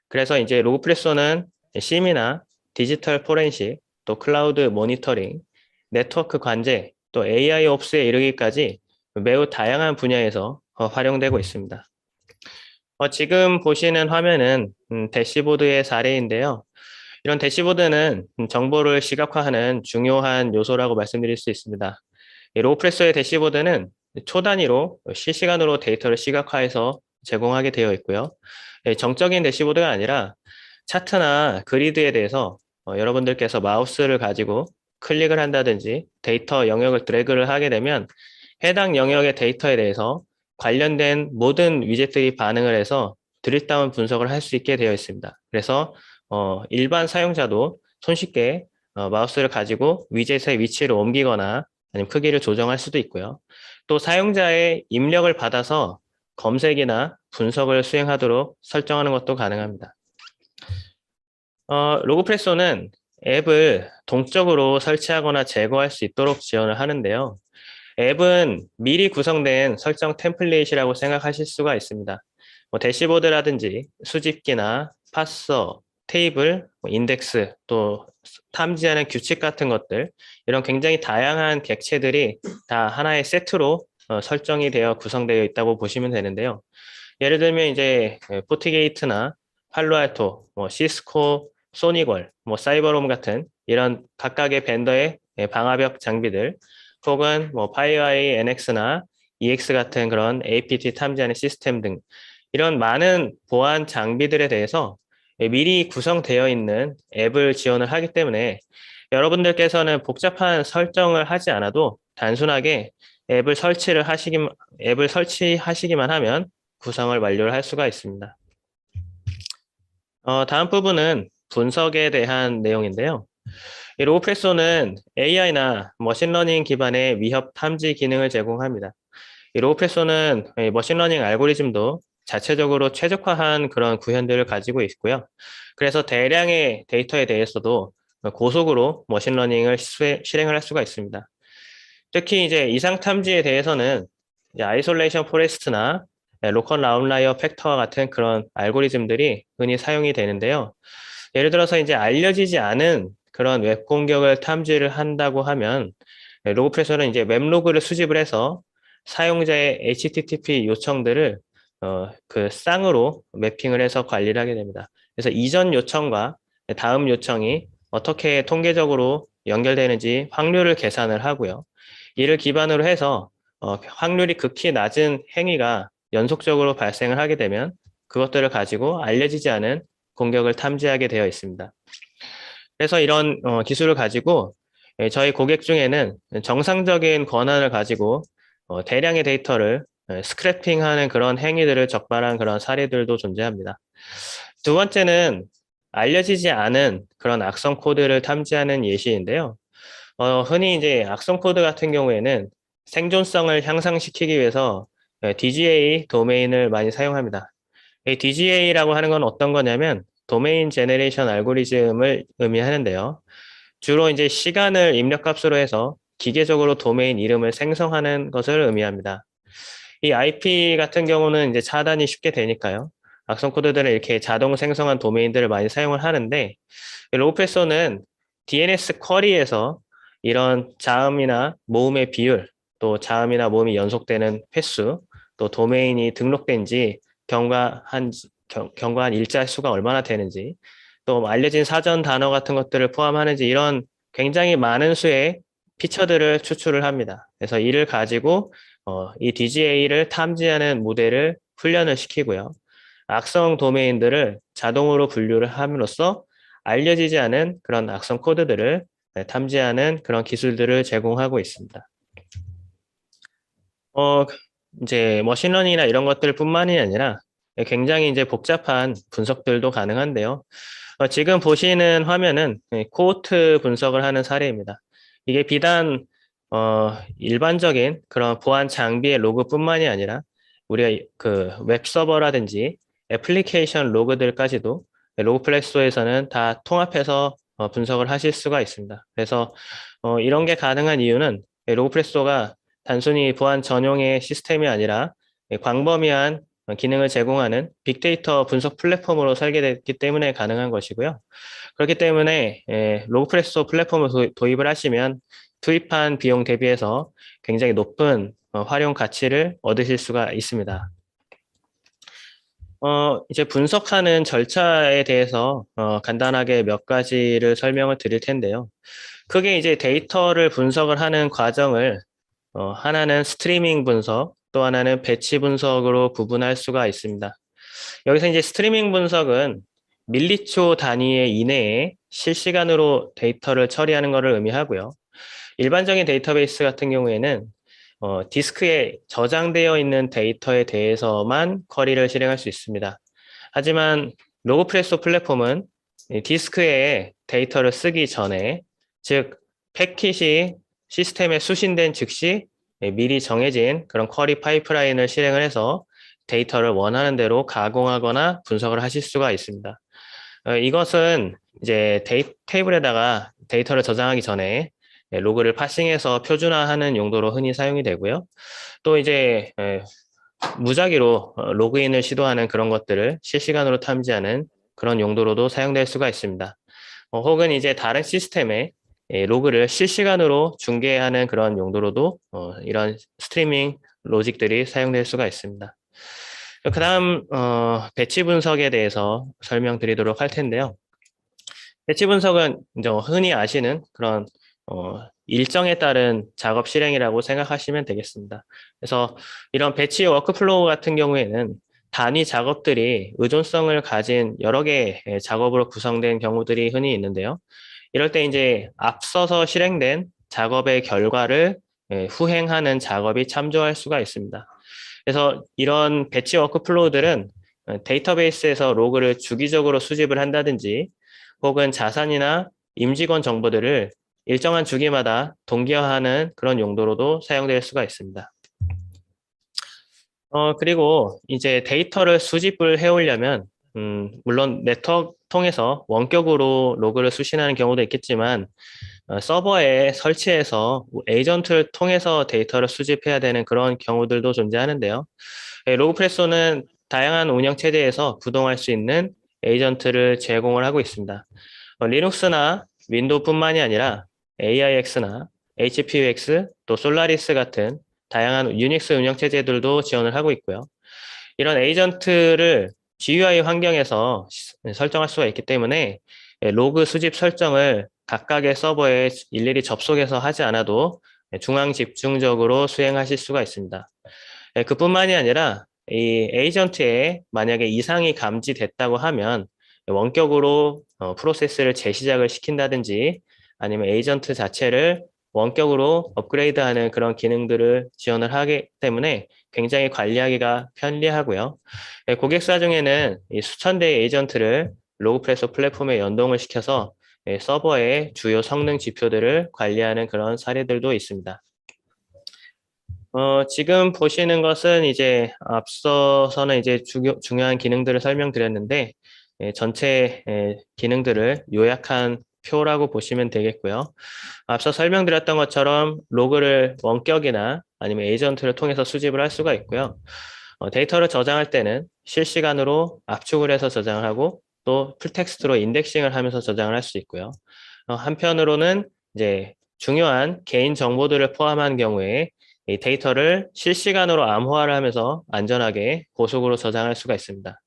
그래서 이제 로그프레소는 심이나 디지털 포렌식, 또 클라우드 모니터링, 네트워크 관제, 또 AI 옵스에 이르기까지 매우 다양한 분야에서 활용되고 있습니다. 지금 보시는 화면은 대시보드의 사례인데요. 이런 대시보드는 정보를 시각화하는 중요한 요소라고 말씀드릴 수 있습니다. 로그프레소의 대시보드는 초단위로 실시간으로 데이터를 시각화해서 제공하게 되어 있고요. 정적인 대시보드가 아니라 차트나 그리드에 대해서 여러분들께서 마우스를 가지고 클릭을 한다든지 데이터 영역을 드래그를 하게 되면 해당 영역의 데이터에 대해서 관련된 모든 위젯들이 반응을 해서 드릴다운 분석을 할 수 있게 되어 있습니다. 그래서 일반 사용자도 손쉽게 마우스를 가지고 위젯의 위치를 옮기거나 아니면 크기를 조정할 수도 있고요. 또 사용자의 입력을 받아서 검색이나 분석을 수행하도록 설정하는 것도 가능합니다. 로그프레소는 앱을 동적으로 설치하거나 제거할 수 있도록 지원을 하는데요. 앱은 미리 구성된 설정 템플릿이라고 생각하실 수가 있습니다. 대시보드라든지 수집기나 파서, 테이블, 인덱스, 또 탐지하는 규칙 같은 것들, 이런 굉장히 다양한 객체들이 다 하나의 세트로 설정이 되어 구성되어 있다고 보시면 되는데요. 예를 들면 이제 포티게이트나 팔로알토, 시스코, 소니걸, 사이버롬 같은 이런 각각의 벤더의 방화벽 장비들, 혹은 파이어아이 NX나 EX 같은 그런 APT 탐지하는 시스템 등 이런 많은 보안 장비들에 대해서 미리 구성되어 있는 앱을 지원을 하기 때문에 여러분들께서는 복잡한 설정을 하지 않아도 단순하게 앱을 설치하시기만 하면 구성을 완료를 할 수가 있습니다. 다음 부분은 분석에 대한 내용인데요. 이 로그프레소는 AI나 머신러닝 기반의 위협 탐지 기능을 제공합니다. 이 로그프레소는 머신러닝 알고리즘도 자체적으로 최적화한 그런 구현들을 가지고 있고요. 그래서 대량의 데이터에 대해서도 고속으로 머신러닝을 실행을 할 수가 있습니다. 특히 이제 이상 탐지에 대해서는 아이솔레이션 포레스트나 로컬 아웃라이어 팩터와 같은 그런 알고리즘들이 흔히 사용이 되는데요. 예를 들어서 이제 알려지지 않은 그런 웹 공격을 탐지를 한다고 하면 로그프레소는 이제 웹로그를 수집을 해서 사용자의 HTTP 요청들을 그 쌍으로 매핑을 해서 관리를 하게 됩니다. 그래서 이전 요청과 다음 요청이 어떻게 통계적으로 연결되는지 확률을 계산을 하고요. 이를 기반으로 해서 확률이 극히 낮은 행위가 연속적으로 발생을 하게 되면 그것들을 가지고 알려지지 않은 공격을 탐지하게 되어 있습니다. 그래서 이런 기술을 가지고 저희 고객 중에는 정상적인 권한을 가지고 대량의 데이터를 스크래핑하는 그런 행위들을 적발한 그런 사례들도 존재합니다. 두 번째는 알려지지 않은 그런 악성 코드를 탐지하는 예시인데요. 흔히 이제 악성 코드 같은 경우에는 생존성을 향상시키기 위해서 DGA 도메인을 많이 사용합니다. 이 DGA라고 하는 건 어떤 거냐면 도메인 제너레이션 알고리즘을 의미하는데요. 주로 이제 시간을 입력값으로 해서 기계적으로 도메인 이름을 생성하는 것을 의미합니다. 이 IP 같은 경우는 이제 차단이 쉽게 되니까요. 악성 코드들은 이렇게 자동 생성한 도메인들을 많이 사용을 하는데 로그프레소는 DNS 쿼리에서 이런 자음이나 모음의 비율, 또 자음이나 모음이 연속되는 횟수, 또 도메인이 등록된 지 경과한 일자 수가 얼마나 되는지, 또 알려진 사전 단어 같은 것들을 포함하는지 이런 굉장히 많은 수의 피처들을 추출을 합니다. 그래서 이를 가지고 이 DGA를 탐지하는 모델을 훈련을 시키고요. 악성 도메인들을 자동으로 분류를 함으로써 알려지지 않은 그런 악성 코드들을 탐지하는 그런 기술들을 제공하고 있습니다. 이제 머신러닝이나 이런 것들뿐만이 아니라 굉장히 이제 복잡한 분석들도 가능한데요. 지금 보시는 화면은 코호트 분석을 하는 사례입니다. 이게 비단 일반적인 그런 보안 장비의 로그뿐만이 아니라 우리가 그 웹서버라든지 애플리케이션 로그들까지도 로그프레소에서는 다 통합해서 분석을 하실 수가 있습니다. 그래서 이런 게 가능한 이유는 로그프레소가 단순히 보안 전용의 시스템이 아니라 광범위한 기능을 제공하는 빅데이터 분석 플랫폼으로 설계됐기 때문에 가능한 것이고요. 그렇기 때문에 로그프레소 플랫폼을 도입을 하시면 투입한 비용 대비해서 굉장히 높은 활용 가치를 얻으실 수가 있습니다. 이제 분석하는 절차에 대해서 간단하게 몇 가지를 설명을 드릴 텐데요. 크게 이제 데이터를 분석을 하는 과정을 하나는 스트리밍 분석, 또 하나는 배치 분석으로 구분할 수가 있습니다. 여기서 이제 스트리밍 분석은 밀리초 단위의 이내에 실시간으로 데이터를 처리하는 것을 의미하고요. 일반적인 데이터베이스 같은 경우에는 디스크에 저장되어 있는 데이터에 대해서만 쿼리를 실행할 수 있습니다. 하지만 로그프레소 플랫폼은 디스크에 데이터를 쓰기 전에, 즉 패킷이 시스템에 수신된 즉시 미리 정해진 그런 쿼리 파이프라인을 실행을 해서 데이터를 원하는 대로 가공하거나 분석을 하실 수가 있습니다. 이것은 이제 테이블에다가 데이터를 저장하기 전에 로그를 파싱해서 표준화하는 용도로 흔히 사용이 되고요. 또 이제 무작위로 로그인을 시도하는 그런 것들을 실시간으로 탐지하는 그런 용도로도 사용될 수가 있습니다. 혹은 이제 다른 시스템에 로그를 실시간으로 중계하는 그런 용도로도 이런 스트리밍 로직들이 사용될 수가 있습니다. 그 다음 배치 분석에 대해서 설명드리도록 할 텐데요. 배치 분석은 이제 흔히 아시는 그런 일정에 따른 작업 실행이라고 생각하시면 되겠습니다. 그래서 이런 배치 워크플로우 같은 경우에는 단위 작업들이 의존성을 가진 여러 개의 작업으로 구성된 경우들이 흔히 있는데요. 이럴 때 이제 앞서서 실행된 작업의 결과를 후행하는 작업이 참조할 수가 있습니다. 그래서 이런 배치 워크플로우들은 데이터베이스에서 로그를 주기적으로 수집을 한다든지 혹은 자산이나 임직원 정보들을 일정한 주기마다 동기화하는 그런 용도로도 사용될 수가 있습니다. 그리고 이제 데이터를 수집을 해오려면 물론 네트워크 통해서 원격으로 로그를 수신하는 경우도 있겠지만 서버에 설치해서 에이전트를 통해서 데이터를 수집해야 되는 그런 경우들도 존재하는데요. 로그프레소는 다양한 운영 체제에서 구동할 수 있는 에이전트를 제공을 하고 있습니다. 리눅스나 윈도우뿐만이 아니라 AIX나 HPUX, 또 솔라리스 같은 다양한 유닉스 운영 체제들도 지원을 하고 있고요. 이런 에이전트를 GUI 환경에서 설정할 수가 있기 때문에 로그 수집 설정을 각각의 서버에 일일이 접속해서 하지 않아도 중앙 집중적으로 수행하실 수가 있습니다. 그뿐만이 아니라 이 에이전트에 만약에 이상이 감지됐다고 하면 원격으로 프로세스를 재시작을 시킨다든지 아니면 에이전트 자체를 원격으로 업그레이드하는 그런 기능들을 지원을 하기 때문에 굉장히 관리하기가 편리하고요. 고객사 중에는 이 수천 대의 에이전트를 로그프레소 플랫폼에 연동을 시켜서 서버의 주요 성능 지표들을 관리하는 그런 사례들도 있습니다. 지금 보시는 것은 이제 앞서서는 이제 중요한 기능들을 설명드렸는데 전체 기능들을 요약한 표라고 보시면 되겠고요. 앞서 설명드렸던 것처럼 로그를 원격이나 아니면 에이전트를 통해서 수집을 할 수가 있고요. 데이터를 저장할 때는 실시간으로 압축을 해서 저장을 하고 또 풀텍스트로 인덱싱을 하면서 저장을 할 수 있고요. 한편으로는 이제 중요한 개인 정보들을 포함한 경우에 이 데이터를 실시간으로 암호화를 하면서 안전하게 고속으로 저장할 수가 있습니다.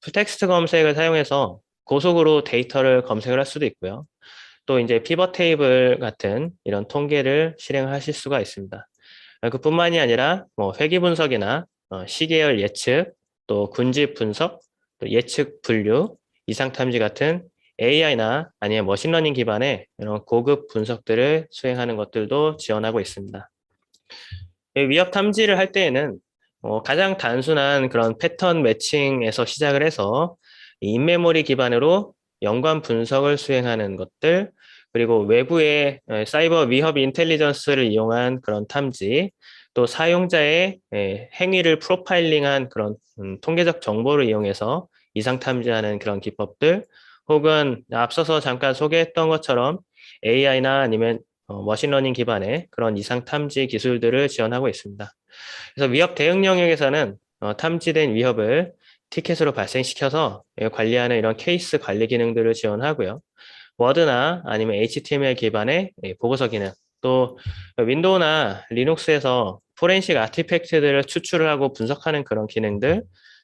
풀텍스트 검색을 사용해서 고속으로 데이터를 검색을 할 수도 있고요. 또 이제 피벗 테이블 같은 이런 통계를 실행하실 수가 있습니다. 그뿐만이 아니라 뭐 회귀 분석이나 시계열 예측, 또 군집 분석, 또 예측 분류, 이상 탐지 같은 AI나 아니면 머신러닝 기반의 이런 고급 분석들을 수행하는 것들도 지원하고 있습니다. 위협 탐지를 할 때에는 가장 단순한 그런 패턴 매칭에서 시작을 해서 인메모리 기반으로 연관 분석을 수행하는 것들, 그리고 외부의 사이버 위협 인텔리전스를 이용한 그런 탐지, 또 사용자의 행위를 프로파일링한 그런 통계적 정보를 이용해서 이상 탐지하는 그런 기법들, 혹은 앞서서 잠깐 소개했던 것처럼 AI나 아니면 머신러닝 기반의 그런 이상 탐지 기술들을 지원하고 있습니다. 그래서 위협 대응 영역에서는 탐지된 위협을 티켓으로 발생시켜서 관리하는 이런 케이스 관리 기능들을 지원하고요. 워드나 아니면 HTML 기반의 보고서 기능, 또 윈도우나 리눅스에서 포렌식 아티팩트들을 추출을 하고 분석하는 그런 기능들,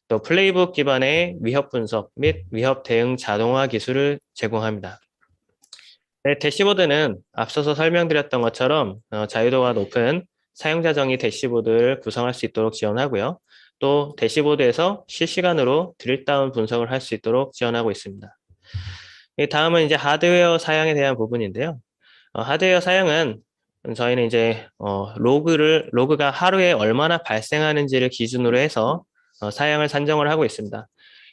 또 플레이북 기반의 위협 분석 및 위협 대응 자동화 기술을 제공합니다. 네, 대시보드는 앞서서 설명드렸던 것처럼 자유도가 높은 사용자 정의 대시보드를 구성할 수 있도록 지원하고요. 또 대시보드에서 실시간으로 드릴다운 분석을 할 수 있도록 지원하고 있습니다. 다음은 이제 하드웨어 사양에 대한 부분인데요. 하드웨어 사양은 저희는 이제 로그가 하루에 얼마나 발생하는지를 기준으로 해서 사양을 산정을 하고 있습니다.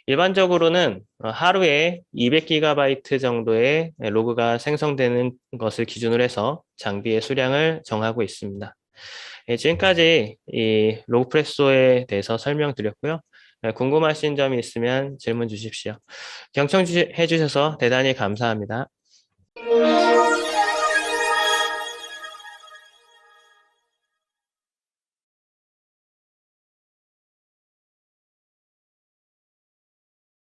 일반적으로는 하루에 200GB 정도의 로그가 생성되는 것을 기준으로 해서 장비의 수량을 정하고 있습니다. 지금까지 이 로그프레소에 대해서 설명드렸고요. 궁금하신 점이 있으면 질문 주십시오. 경청해 주셔서 대단히 감사합니다.